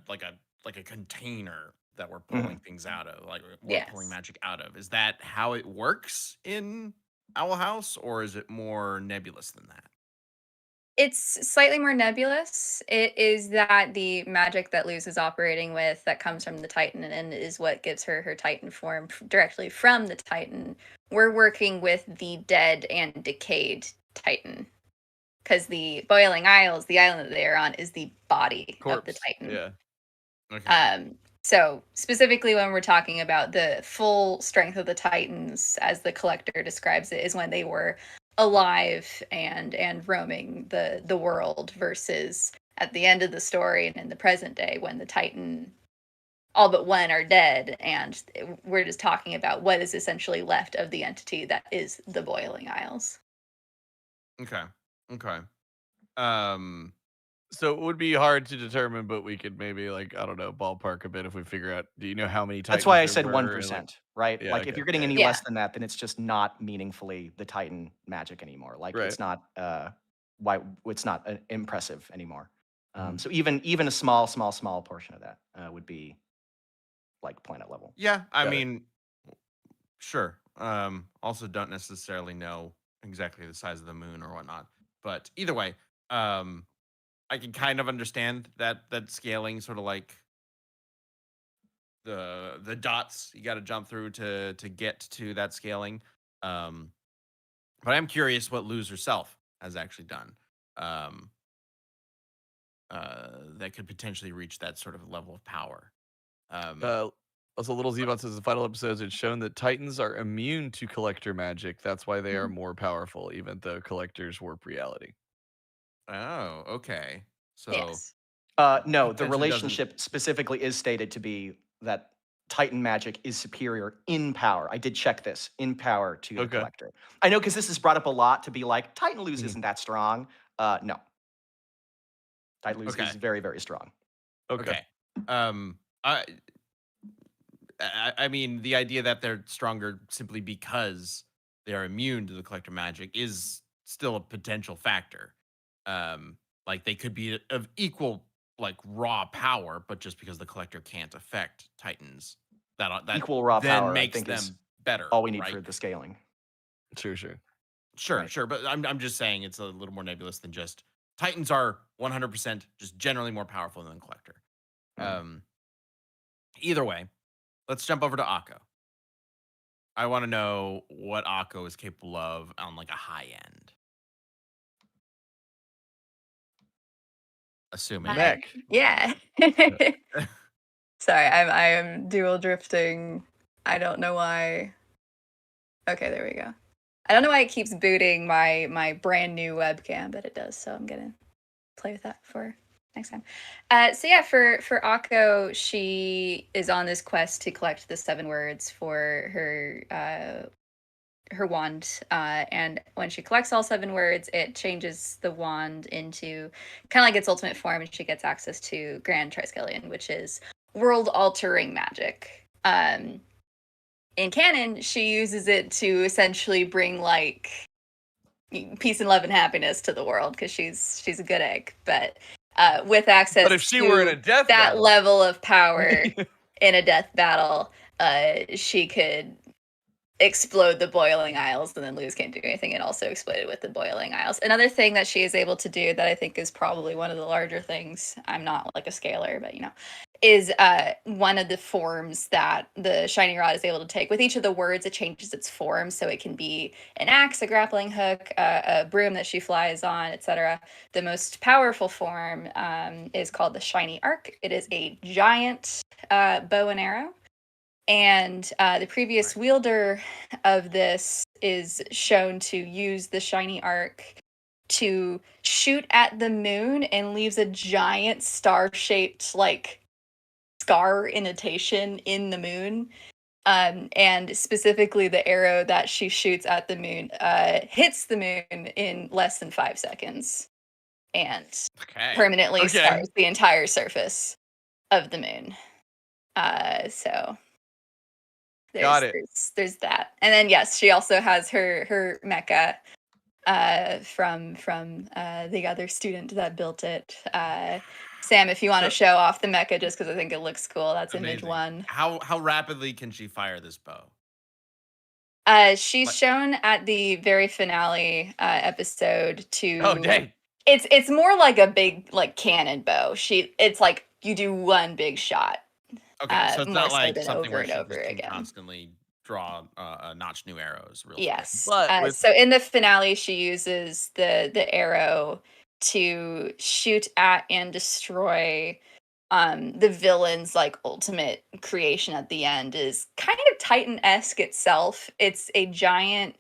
container that we're pulling things out of, like we're pulling magic out of. Is that how it works in Owl House, or is it more nebulous than that? It's slightly more nebulous. It is that the magic that Luz is operating with that comes from the Titan and is what gives her her Titan form directly from the Titan. We're working with the dead and decayed Titan, because the Boiling Isles, the island that they are on, is the body of the Titan. Yeah. Okay. So specifically when we're talking about the full strength of the Titans, as the Collector describes it, is when they were alive and roaming the world, versus at the end of the story and in the present day when the Titan all but one are dead, and we're just talking about what is essentially left of the entity that is the Boiling Isles. Okay. So it would be hard to determine, but we could maybe like I don't know ballpark a bit if we figure out. Do you know how many Titans That's why I there said were? And, 1%, right? yeah, Like if okay, you're getting yeah, any Yeah. less than that, then it's just not meaningfully the Titan magic anymore. Like right. it's not why it's not impressive anymore. Mhm. So even a small portion of that would be like planet level. Yeah, I Got it. mean, sure. Also, don't necessarily know exactly the size of the moon or whatnot, but either way, I can kind of understand that scaling, sort of like the dots you got to jump through to get to that scaling. Um, but I'm curious what Luz herself has actually done. Um, that could potentially reach that sort of level of power. Uh, Also, Little Zebon says the final episodes it's shown that Titans are immune to collector magic. That's why they are more powerful, even though collectors warp reality. Oh, okay. So Yes. No, the potentially doesn't. relationship specifically is stated to be that Titan magic is superior in power. I did check this in power to the Okay. collector. I know because this is brought up a lot to be like Titan Luz Mhm. isn't that strong. No, Titan Luz Okay. is very very strong. Okay. Okay. Um, I, I mean, the idea that they're stronger simply because they are immune to the collector magic is still a potential factor. Like they could be of equal, like raw power, but just because the collector can't affect Titans, that Equal raw then power, I makes think, is them better, all we need right? for the scaling. Sure. Sure, Right. sure, but I'm just saying it's a little more nebulous than just Titans are 100% just generally more powerful than the collector. Mm. Either way, let's jump over to Akko. I want to know what Akko is capable of on like a high end. Assuming. Mech. Yeah. Sorry, I am dual drifting. I don't know why. Okay, there we go. I don't know why it keeps booting my brand new webcam, but it does. So I'm gonna play with that for next time. So yeah, for Akko, she is on this quest to collect the 7 words for her wand. And when she collects all 7 words, it changes the wand into kind of like its ultimate form, and she gets access to Grand Triskelion, which is world-altering magic. In canon, she uses it to essentially bring like peace and love and happiness to the world because she's a good egg. But with access But if she to were in a death that battle, level of power in a death battle, she could explode the boiling isles, and then Luz can't do anything. It also exploded with the boiling isles. Another thing that she is able to do that I think is probably one of the larger things, I'm not like a scaler, but is one of the forms that the shiny rod is able to take. With each of the words, it changes its form, so it can be an axe, a grappling hook, a broom that she flies on, etc. The most powerful form is called the shiny arc. It is a giant bow and arrow. And the previous wielder of this is shown to use the shiny arc to shoot at the moon and leaves a giant star-shaped like scar indentation in the moon. And specifically the arrow that she shoots at the moon hits the moon in less than 5 seconds and permanently scars the entire surface of the moon. So there's that. And then yes, she also has her mecha from the other student that built it. Sam, if you want to show off the mecha just because I think it looks cool, that's Amazing. image 1. How rapidly can she fire this bow? She's shown at the very finale episode to. Oh dang! It's more like a big like cannon bow. It's like you do one big shot. Okay, so it's not like something over where and she over just can again. constantly draw notch new arrows. Real Yes. But so in the finale, she uses the arrow to shoot at and destroy the villain's like ultimate creation at the end. Is kind of Titan-esque itself. It's a giant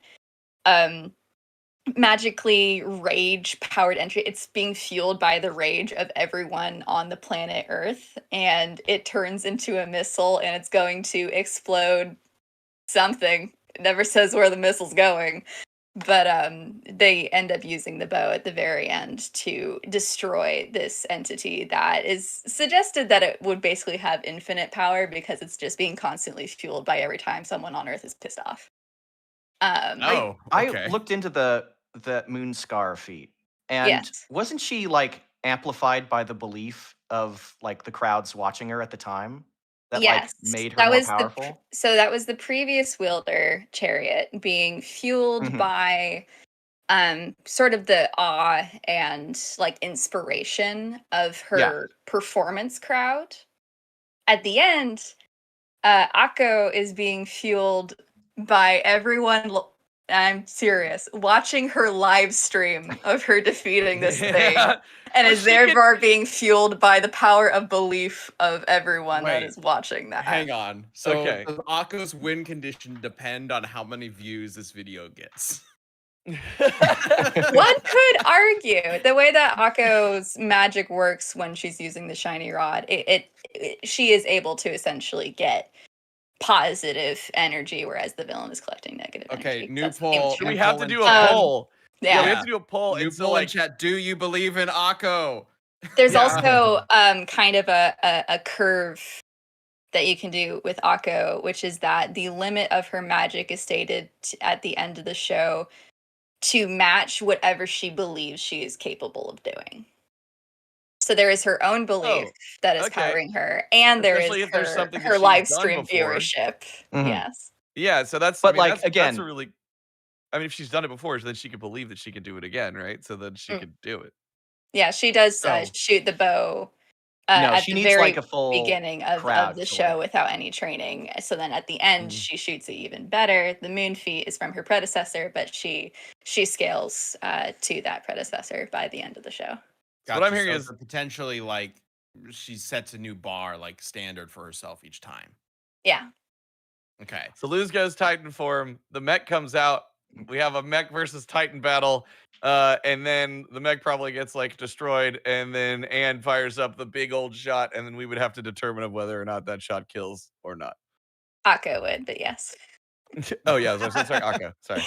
magically rage powered entry. It's being fueled by the rage of everyone on the planet Earth, and it turns into a missile, and it's going to explode something. It never says where the missile's going, But they end up using the bow at the very end to destroy this entity that is suggested that it would basically have infinite power because it's just being constantly fueled by every time someone on Earth is pissed off. Oh, I okay. looked into the Moonscar feat, and Yes. wasn't she like amplified by the belief of like the crowds watching her at the time that like Yes, made her that more was powerful? so that was the previous wielder chariot being fueled Mhm. by sort of the awe and like inspiration of Yeah. her performance crowd. At the end, Akko is being fueled by everyone. I'm serious, watching her live stream of her defeating this thing, Yeah. and Well, is she could- therefore being fueled by the power of belief of everyone that Wait, is watching that. Hang on. So Okay. does Akko's win condition depend on how many views this video gets? One could argue the way that Akko's magic works when she's using the shiny rod, she is able to essentially get positive energy, whereas the villain is collecting negative Okay, energy. new That's the game poll. show. we New have poll to in do a chat. poll. Yeah, we Yeah. have to do a poll. New And so, poll in like, chat. Do you believe in Akko? There's Yeah. also kind of a curve that you can do with Akko, which is that the limit of her magic is stated at the end of the show to match whatever she believes she is capable of doing. So there is her own belief that is okay. powering her, and there is Especially if there's something that her she's live done stream before. viewership. Mhm. Yes. Yeah, so that's But, I mean, like, that's again- a really I mean, if she's done it before, then she could believe that she can do it again, right? So then she Mm. could do it. Yeah, she does So- shoot the bow No, at she the needs, very like, a full beginning of crowd the to, show like- without any training. So then at the end, Mm. she shoots it even better. The moon feat is from her predecessor, but she scales to that predecessor by the end of the show. So what I'm hearing so is- it's potentially like she sets a new bar, like standard for herself each time. Yeah. Okay. So Luz goes Titan form. The mech comes out. We have a mech versus Titan battle. And then the mech probably gets like destroyed. And then Anne fires up the big old shot. And then we would have to determine whether or not that shot kills or not. Akko would, but yes. Oh, yeah. Sorry, Akko. Sorry.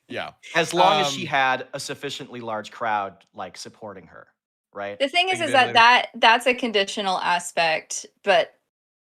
Yeah. As long as she Um, had a sufficiently large crowd like supporting her, right? The thing is Thank you, that later. that's a conditional aspect, but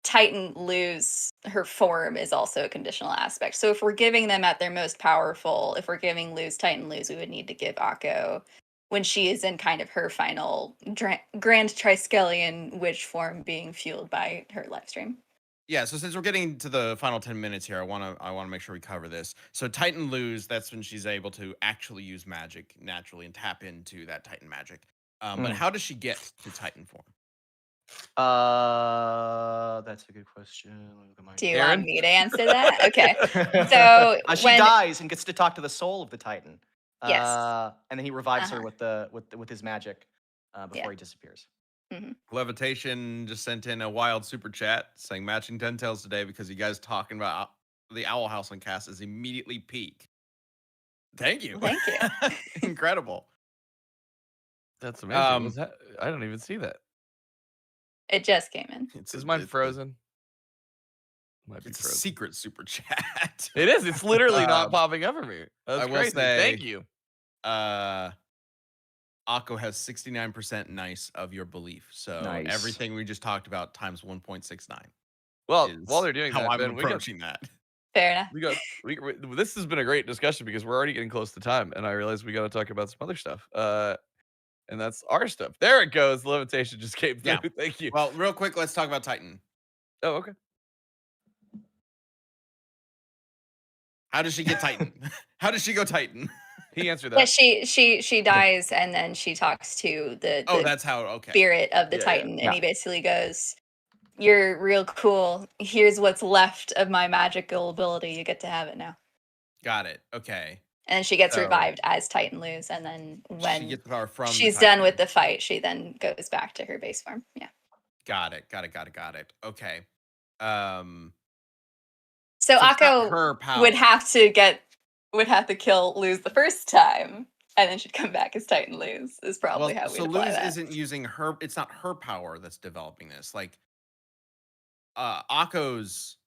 Titan lose her form is also a conditional aspect. So if we're giving them at their most powerful, if we're giving lose Titan lose, we would need to give Akko when she is in kind of her final grand triskelion witch form being fueled by her live stream. Yeah, so since we're getting to the final 10 minutes here, I want to make sure we cover this. So Titan lose, that's when she's able to actually use magic naturally and tap into that Titan magic. But how does she get to Titan form? That's a good question. Let me look at my- Do you Aaron? want me to answer that? Okay. So she when- dies and gets to talk to the soul of the Titan. Yes. And then he revives her Uh-huh. with his magic before he disappears. Levitation just sent in a wild super chat saying matching 10 tails today because you guys talking about the Owl House on cast is immediately peak. Thank you. Thank you. Incredible. That's amazing. Um, Was that? I don't even see that. It just came in. Is mine frozen? Might be It's a frozen. secret super chat. It is. It's literally not Um, popping up for me. That's I will crazy. Thank say- you. Akko has 69% nice of your belief. So Nice. everything we just talked about times 1.69. Well, is while they're doing how that, I'm Ben, approaching that. Fair enough. this has been a great discussion because we're already getting close to time, and I realize we got to talk about some other stuff. And that's our stuff. There it goes. Levitation just came through. Yeah. Thank you. Well, real quick, let's talk about Titan. Oh, okay. How does she get Titan? How does she go Titan? He answered Yeah, that. she dies and then she talks to the Oh, that's how. Okay. spirit of the Yeah, Titan, yeah. and he basically goes, "You're real cool. Here's what's left of my magical ability. You get to have it now." Got it. Okay. And then she gets So- revived as Titan lose, and then she when gets the power from the she's done with Titan. the fight, she then goes back to her base form. Yeah. Got it. Okay. So So it's not Akko her power. would have to kill lose the first time, and then she'd come back as Titan lose. Is probably how we so apply Luz that. isn't using her. It's not her power that's developing this. Like, Akko's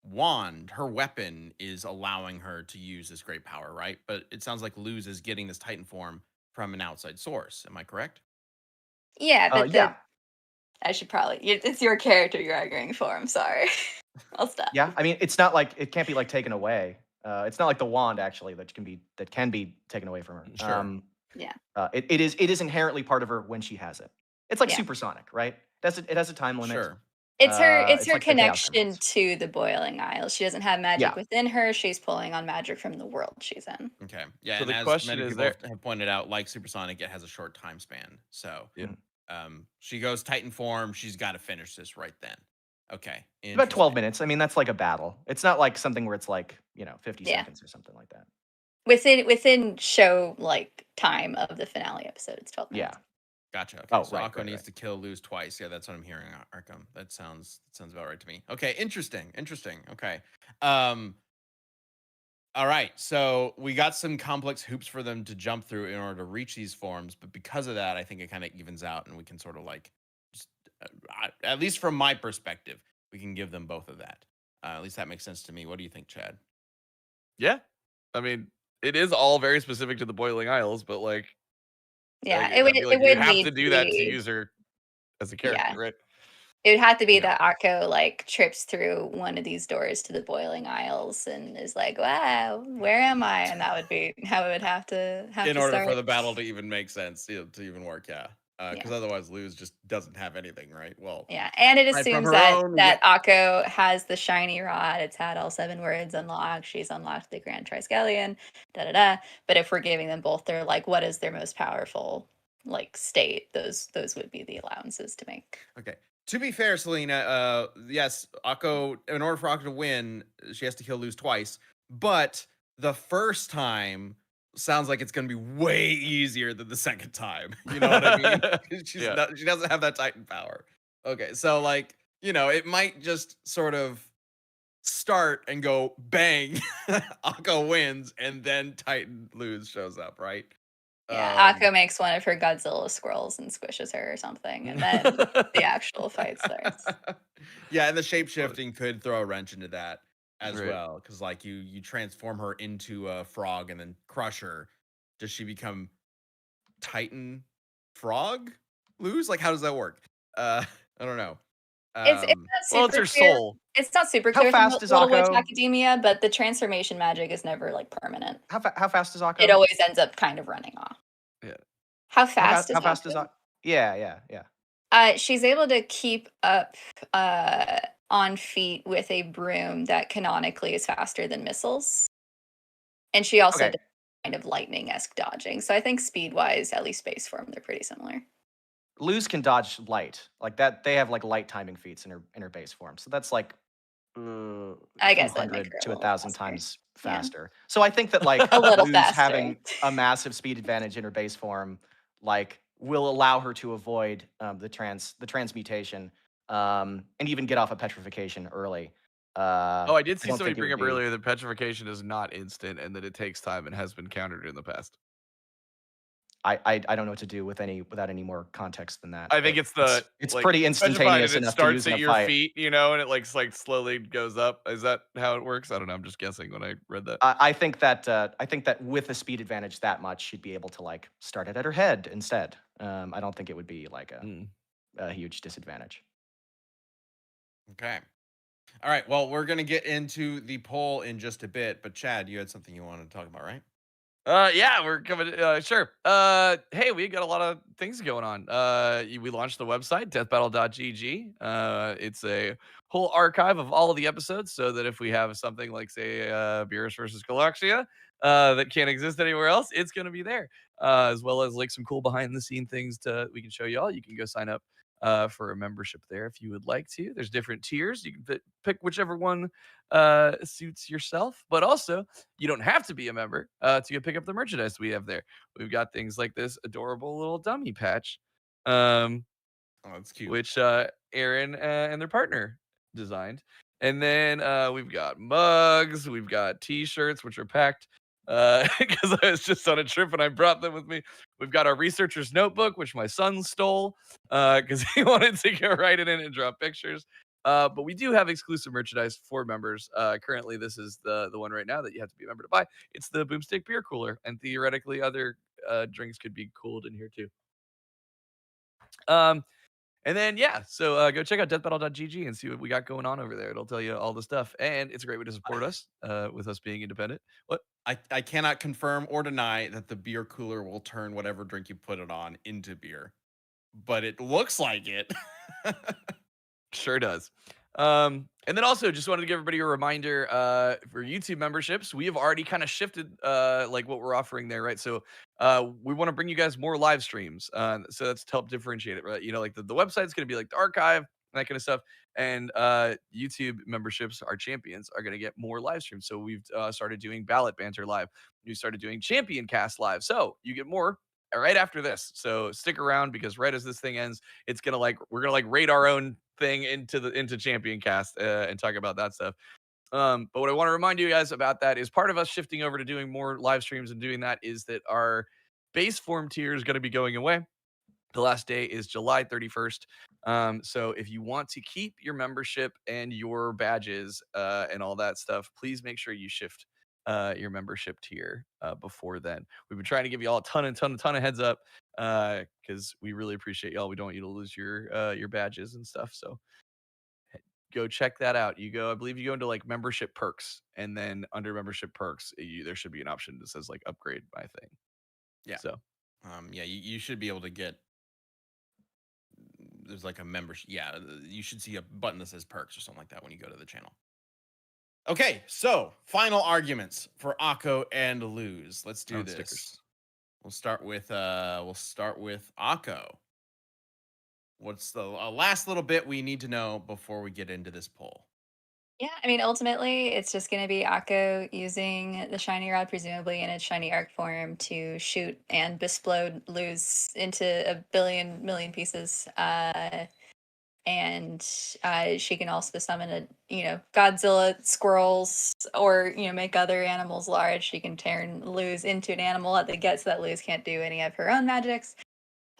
wand, her weapon, is allowing her to use this great power, right? But it sounds like Luz is getting this Titan form from an outside source. Am I correct? Yeah, but Yeah, I should probably. It's your character you're arguing for. I'm sorry. I'll stop. yeah. I mean, it's not like it can't be like taken away. It's not like the wand actually that can be taken away from her. Sure. Yeah. It is inherently part of her when she has it. It's like Yeah. supersonic, right? It has a time limit. Sure. It's her It's her like the Chaos connection Emeralds. to the Boiling Isles. She doesn't have magic Yeah. within her. She's pulling on magic from the world she's in. Okay. Yeah. So and the as question many is people there- have pointed out, like supersonic, it has a short time span. So Yeah. she goes Titan form. She's got to finish this right then. Okay. About 12 interesting. minutes. I mean, that's like a battle. It's not like something where it's like, 50 Yeah. seconds or something like that. Within show like time of the finale episode, it's 12 minutes. Yeah. Gotcha. Okay. Oh, so right, Akko right, needs right. to kill Luz twice. Yeah, that's what I'm hearing, Arkham. That sounds about right to me. Okay, interesting. Okay. All right. So we got some complex hoops for them to jump through in order to reach these forms, but because of that, I think it kind of evens out, and we can sort of like, just, at least from my perspective, we can give them both of that. At least that makes sense to me. What do you think, Chad? Yeah. I mean, it is all very specific to the Boiling Isles, but like, Yeah, I it would feel like it would you have need to do that to be- use her as a character, Yeah. right? It would have to be Yeah. that Akko like trips through one of these doors to the Boiling Isles and is like, "Wow, where am I?" And that would be how it would have to In order start. for the battle to even make sense, to even work, yeah. Because Yeah. otherwise, Luz just doesn't have anything, right? Well, Yeah, and it Right, from assumes her that own Akko has the shiny rod. It's had all 7 words unlocked. She's unlocked the Grand Triskelion. Da da da. But if we're giving them both their like, what is their most powerful like state? Those would be the allowances to make. Okay. To be fair, Selena, yes, Akko, in order for Akko to win, she has to kill Luz twice. But the first time sounds like it's going to be way easier than the second time. You know what I mean? 'Cause Yeah. she doesn't have that Titan power. Okay, so like, it might just sort of start and go bang, Akko wins, and then Titan Luz shows up, right? Yeah, Akko makes one of her Godzilla squirrels and squishes her or something, and then the actual fight starts. Yeah, and the shape shifting could throw a wrench into that as Right. well, because like you transform her into a frog and then crush her. Does she become Titan Frog? Luz? Like, how does that work? I don't know. It's not Well, it's super her clear. soul. It's not super How clear from fast is Little Witch Akko? Academia, but the transformation magic is never like permanent. How fast is Akko? It always ends up kind of running off. Yeah. How fast How fast is Akko? Akko? Yeah. She's able to keep up on feet with a broom that canonically is faster than missiles. And she also Okay. does kind of lightning-esque dodging. So I think speed-wise, at least base form, they're pretty similar. Luz can dodge light like that. They have like light timing feats in her base form, so that's like I guess that'd make 100 her a to little 1,000 faster. times Yeah. faster. So I think that like A little Luz faster. having a massive speed advantage in her base form, like, will allow her to avoid the transmutation, and even get off a petrification early. Oh, I did see don't somebody think it bring would up be- earlier that petrification is not instant and that it takes time and has been countered in the past. I don't know what to do without any more context than that. I think but it's it's pretty petrified instantaneous and it enough to use starts in at a your fight. feet, and it like slowly goes up. Is that how it works? I don't know. I'm just guessing when I read that. I think that with a speed advantage that much, she'd be able to like start it at her head instead. I don't think it would be like a huge disadvantage. Okay. All right. Well, we're gonna get into the poll in just a bit, but Chad, you had something you wanted to talk about, right? Yeah, we're coming. Sure. Hey, we got a lot of things going on. We launched the website, deathbattle.gg. It's a whole archive of all of the episodes, so that if we have something like, say, Beerus versus Galaxia, that can't exist anywhere else, it's going to be there. As well as like some cool behind the scene things we can show you all. You can go sign up for a membership there if you would like to. There's different tiers. You can pick whichever one suits yourself, but also you don't have to be a member to go pick up the merchandise we have there. We've got things like this adorable little dummy patch, Oh, that's cute. which Aaron and their partner designed. And then we've got mugs, we've got t-shirts, which are packed because I was just on a trip and I brought them with me. We've got our researcher's notebook, which my son stole because he wanted to go write it in and draw pictures. But we do have exclusive merchandise for members. Currently, this is the one right now that you have to be a member to buy. It's the Boomstick beer cooler, and theoretically, other drinks could be cooled in here too. And then yeah, so go check out deathbattle.gg and see what we got going on over there. It'll tell you all the stuff, and it's a great way to support us with us being independent. What? I cannot confirm or deny that the beer cooler will turn whatever drink you put it on into beer, but it looks like it. Sure does. And then also just wanted to give everybody a reminder for YouTube memberships. We have already kind of shifted like what we're offering there, right? So we want to bring you guys more live streams. So that's to help differentiate it, right? You know, like the website's going to be like the archive, that kind of stuff. And YouTube memberships, our champions, are going to get more live streams. So we've started doing Ballot Banter live. We started doing Champion Cast live. So you get more right after this. So stick around because right as this thing ends, it's gonna like we're gonna like rate our own thing into Champion Cast and talk about that stuff. But what I want to remind you guys about that is part of us shifting over to doing more live streams and doing that is that our base form tier is going to be going away. The last day is July 31st. So if you want to keep your membership and your badges and all that stuff, please make sure you shift your membership tier before then. We've been trying to give you all a ton of heads up because we really appreciate y'all. We don't want you to lose your badges and stuff. So go check that out. I believe you go into like membership perks, and then under membership perks, there should be an option that says like upgrade my thing. Yeah. So yeah, you should be able to get. There's like a membership. Yeah, you should see a button that says perks or something like that when you go to the channel. Okay, so final arguments for Akko and Luz. Let's do this. Stickers. We'll start with Akko. What's the last little bit we need to know before we get into this poll? Yeah, I mean, ultimately, it's just going to be Akko using the shiny rod, presumably in its shiny arc form, to shoot and besplode Luz into a million pieces. And she can also summon Godzilla, squirrels, or make other animals large. She can turn Luz into an animal at the get so that Luz can't do any of her own magics.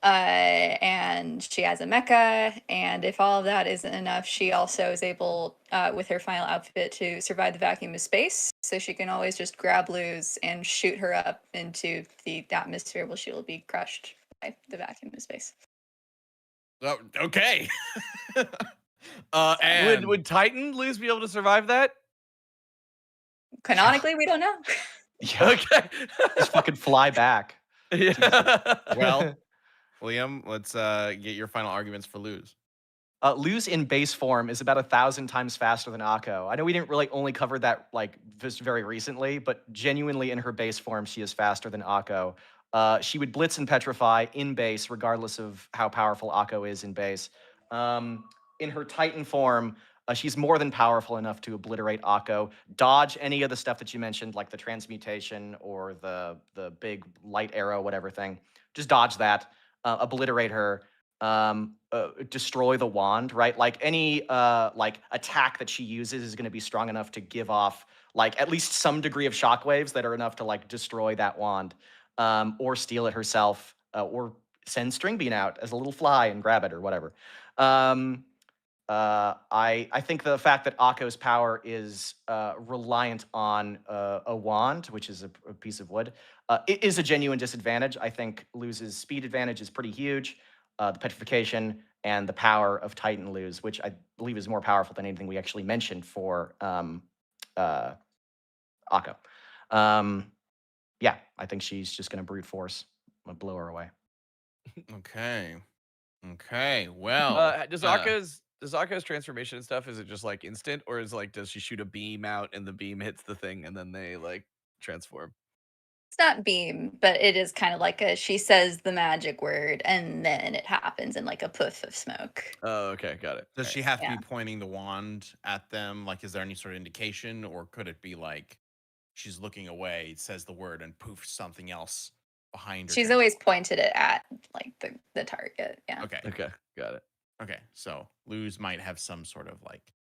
And she has a mecha, and if all of that isn't enough, she also is able, with her final outfit, to survive the vacuum of space. So she can always just grab Luz and shoot her up into the atmosphere where she will be crushed by the vacuum of space. Oh, okay. And would Titan Luz be able to survive that? Canonically, we don't know. Yeah. Okay. Just fucking fly back. Yeah. well, Liam, let's get your final arguments for Luz. Luz in base form is about 1,000 times faster than Akko. I know we didn't really only cover that like just very recently, but genuinely in her base form, she is faster than Akko. She would blitz and petrify in base, regardless of how powerful Akko is in base. In her Titan form, she's more than powerful enough to obliterate Akko, dodge any of the stuff that you mentioned, like the transmutation or the big light arrow, whatever thing. Just dodge that, obliterate her. Destroy the wand, right? Like any like attack that she uses is going to be strong enough to give off like at least some degree of shockwaves that are enough to like destroy that wand, or steal it herself, or send String Bean out as a little fly and grab it or whatever. I think the fact that Akko's power is reliant on a wand, which is a piece of wood, it is a genuine disadvantage. I think Luz's speed advantage is pretty huge. The petrification and the power of Titan Luz, which I believe is more powerful than anything we actually mentioned for Akko. Yeah, I think she's just going to brute force, blow her away. Okay. Well, Does Akko's transformation and stuff, is it just like instant, or is like does she shoot a beam out and the beam hits the thing and then they like transform? It's not beam, but it is kind of like she says the magic word and then it happens in like a puff of smoke. Oh, okay, got it. does Right. she have to be pointing the wand at them? Like, is there any sort of indication, or could it be like she's looking away, says the word, and poof, something else behind her? She's always pointed it at like the target. Yeah. Okay, Got it. okay. So Luz might have some sort of like,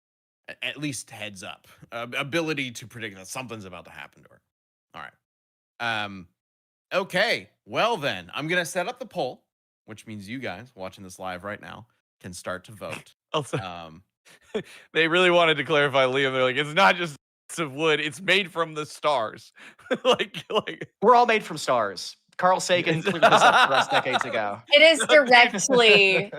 at least heads up ability to predict that something's about to happen to her. All right. Okay. Well then, I'm gonna set up the poll, which means you guys watching this live right now can start to vote. Also, They really wanted to clarify, Liam. They're like, it's not just of wood; it's made from the stars. like, We're all made from stars. Carl Sagan cleared this up for us decades ago. It is directly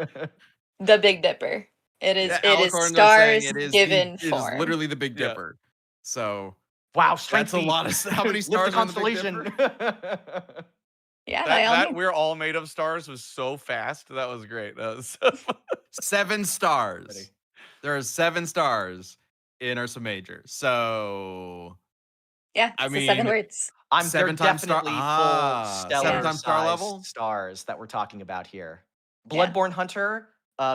the Big Dipper. It is. Yeah, It is Alicorn, they're saying stars given it is form. literally the Big Yeah. Dipper. So Wow, strength that's a feat. lot of how many Lift stars the are in the Big constellation. Dipper? Yeah, by all that means. we're all made of stars was so fast. That was great. That was so 7 stars. Ready. There are 7 stars in Ursa Major. So Yeah, I it's the 7 mean, words. They're 7 times star. definitely full Ah, stellar 7 times star size level. stars that we're talking about here. Yeah. Bloodborne Hunter,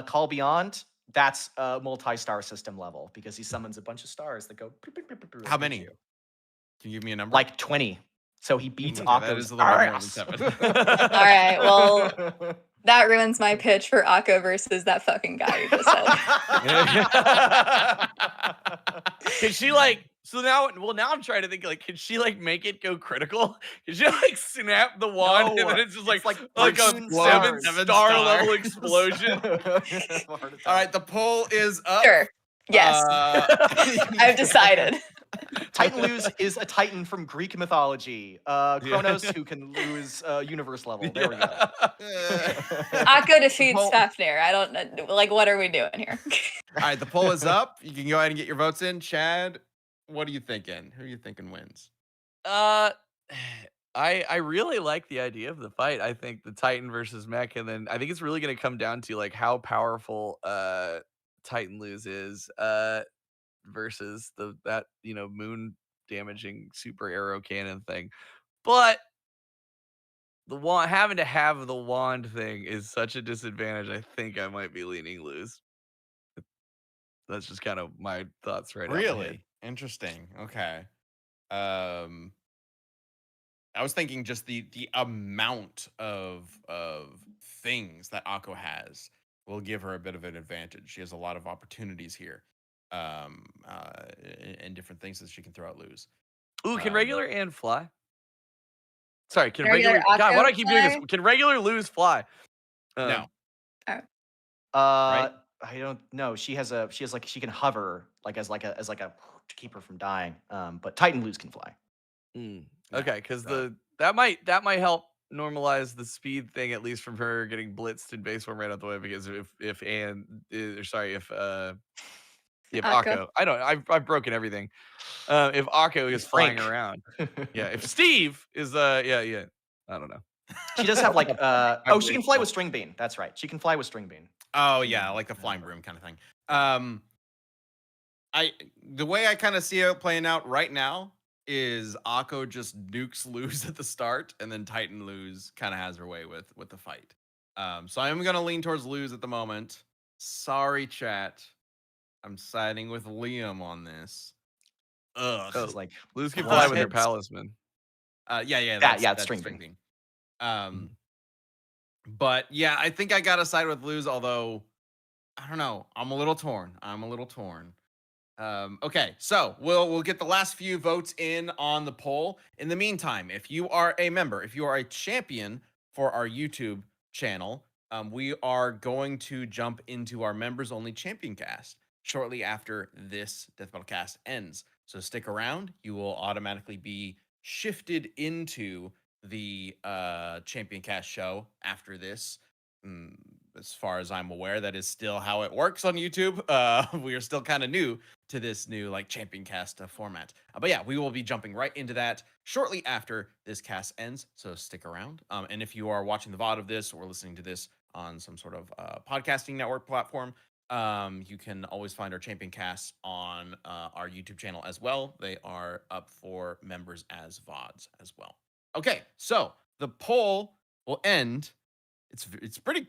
Call Beyond, that's a multi-star system level because he summons a bunch of stars that go. How many? Can you give me a number? Like 20. So he beats Okay, that Akko's is a little bit more than ass. 7. All right, well, that ruins my pitch for Akko versus that fucking guy you just said. Can she like? So now, now I'm trying to think like, can she like make it go critical? Can she like snap the wand and No, then it's just like it's a Platoon 7 stars. star level explosion? All right, the poll is up. Sure. Yes, Uh, I've decided. Titan lose is a titan from Greek mythology. Kronos, who can lose universe level. There we go. Akko defeats Well- Fafnir. I don't know. Like, what are we doing here? All right, the poll is up. You can go ahead and get your votes in. Chad, what are you thinking? Who are you thinking wins? I really like the idea of the fight. I think the Titan versus Mech, and then I think it's really going to come down to like how powerful Titan lose is versus that moon damaging super arrow cannon thing. But the wand, having to have the wand thing is such a disadvantage. I think I might be leaning lose. That's just kind of my thoughts right now. Really interesting. Okay. I was thinking just the amount of things that Akko has will give her a bit of an advantage. She has a lot of opportunities here, and different things that she can throw out lose. Ooh, can regular and fly? Sorry, can Regular regular? God, why do I Akko keep doing this? fly? Can regular lose fly? No. I don't know. She can hover as like a to keep her from dying. But Titan lose can fly. Okay, because so- that might help normalize the speed thing, at least from her getting blitzed in base form right out the way. Because if Akko. Akko, I've broken everything. If Akko is flying Frank. around, yeah. If Steve is I don't know. She does have like she can fly with string bean. That's right. She can fly with string bean. Oh yeah, like the flying broom kind of thing. The way I kind of see it playing out right now is Akko just nukes lose at the start, and then Titan lose kind of has her way with the fight. So I'm gonna lean towards lose at the moment. Sorry, chat. I'm siding with Liam on this. Ugh. Oh, It's like Luz can What? fly with her It's- palisman. Yeah, it's that's string string bean. bean. But yeah, I think I gotta side with lose, although I don't know. I'm a little torn. Okay, so we'll get the last few votes in on the poll. In the meantime, if you are a member, if you are a champion for our YouTube channel, we are going to jump into our members only champion cast shortly after this Death Battle cast ends. So stick around. You will automatically be shifted into the champion cast show after this. As far as I'm aware, that is still how it works on YouTube. We are still kind of new to this new like champion cast format. But yeah, we will be jumping right into that shortly after this cast ends. So stick around. And if you are watching the VOD of this or listening to this on some sort of podcasting network platform, you can always find our champion casts on our YouTube channel as well. They are up for members as VODs as well. Okay, so the poll will end. It's pretty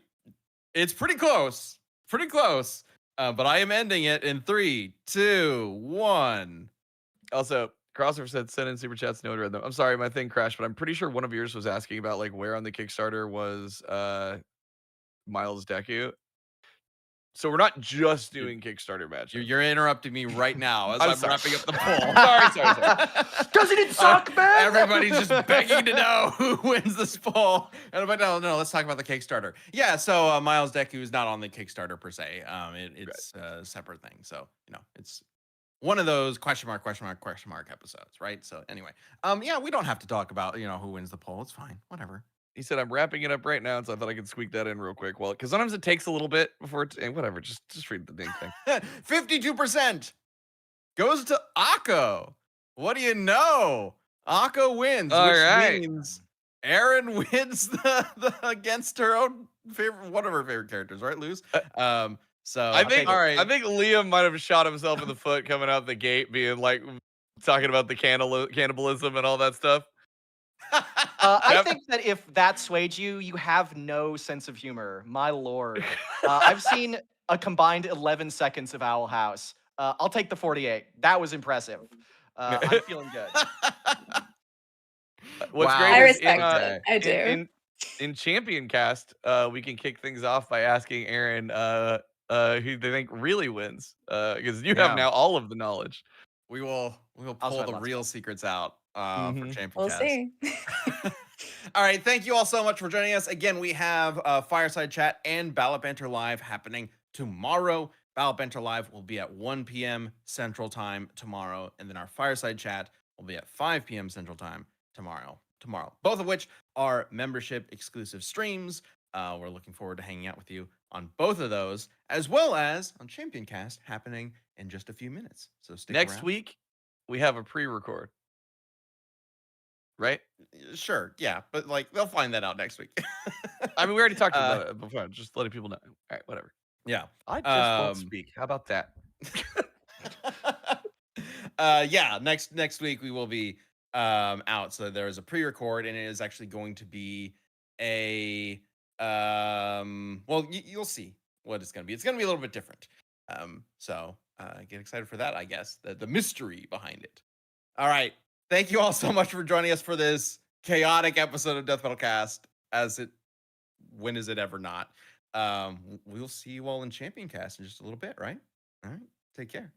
close. But I am ending it in 3, 2, 1. Also, Crossover said send in super chats. No one read them. I'm sorry, my thing crashed, but I'm pretty sure one of yours was asking about like where on the Kickstarter was Miles Deku. So we're not just doing Kickstarter matches. You're interrupting me right now as I'm I'm sorry. wrapping up the poll. Sorry. Doesn't it suck, man? Everybody's just begging to know who wins this poll. And I'm like, no, let's talk about the Kickstarter. Yeah, so Miles Deku is not on the Kickstarter per se. It's a separate thing. So, it's one of those question mark episodes, right? So anyway, yeah, we don't have to talk about, who wins the poll. It's fine. Whatever. He said, I'm wrapping it up right now, so I thought I could squeak that in real quick. Well, because sometimes it takes a little bit before it's whatever. Just read the dang thing. 52% goes to Akko. What do you know? Akko wins, All which right. means Erin wins the against her own favorite, one of her favorite characters, right, Luz? So I think all right. I think Liam might have shot himself in the foot coming out the gate, being like talking about the cannibalism and all that stuff. I think that if that swayed you, you have no sense of humor. My lord. I've seen a combined 11 seconds of Owl House. I'll take the 48. That was impressive. I'm feeling good. What's Wow. great I is respect it. I do. in Champion Cast, we can kick things off by asking Aaron who they think really wins. Because you have now all of the knowledge. We will pull the real secrets out for Champion We'll Cast. see. All right, thank you all so much for joining us. Again, we have Fireside Chat and Ballot Banter Live happening tomorrow. Ballot Banter Live will be at 1 p.m. Central Time tomorrow, and then our Fireside Chat will be at 5 p.m. Central Time tomorrow. Both of which are membership exclusive streams. We're looking forward to hanging out with you on both of those, as well as on Champion Cast happening in just a few minutes. So stick around. Next week, we have a pre-record. Right? Sure, yeah, but they'll find that out next week. I mean, we already talked about it before. Just letting people know. All right, whatever. Yeah, I just won't speak. How about that? Yeah, next week we will be out. So there is a pre-record, and it is actually going to be a well, you'll see what it's going to be. It's going to be a little bit different. So get excited for that, I guess. The mystery behind it. All right. Thank you all so much for joining us for this chaotic episode of Death Metal Cast. When is it ever not? We'll see you all in Champion Cast in just a little bit, right? All right. Take care.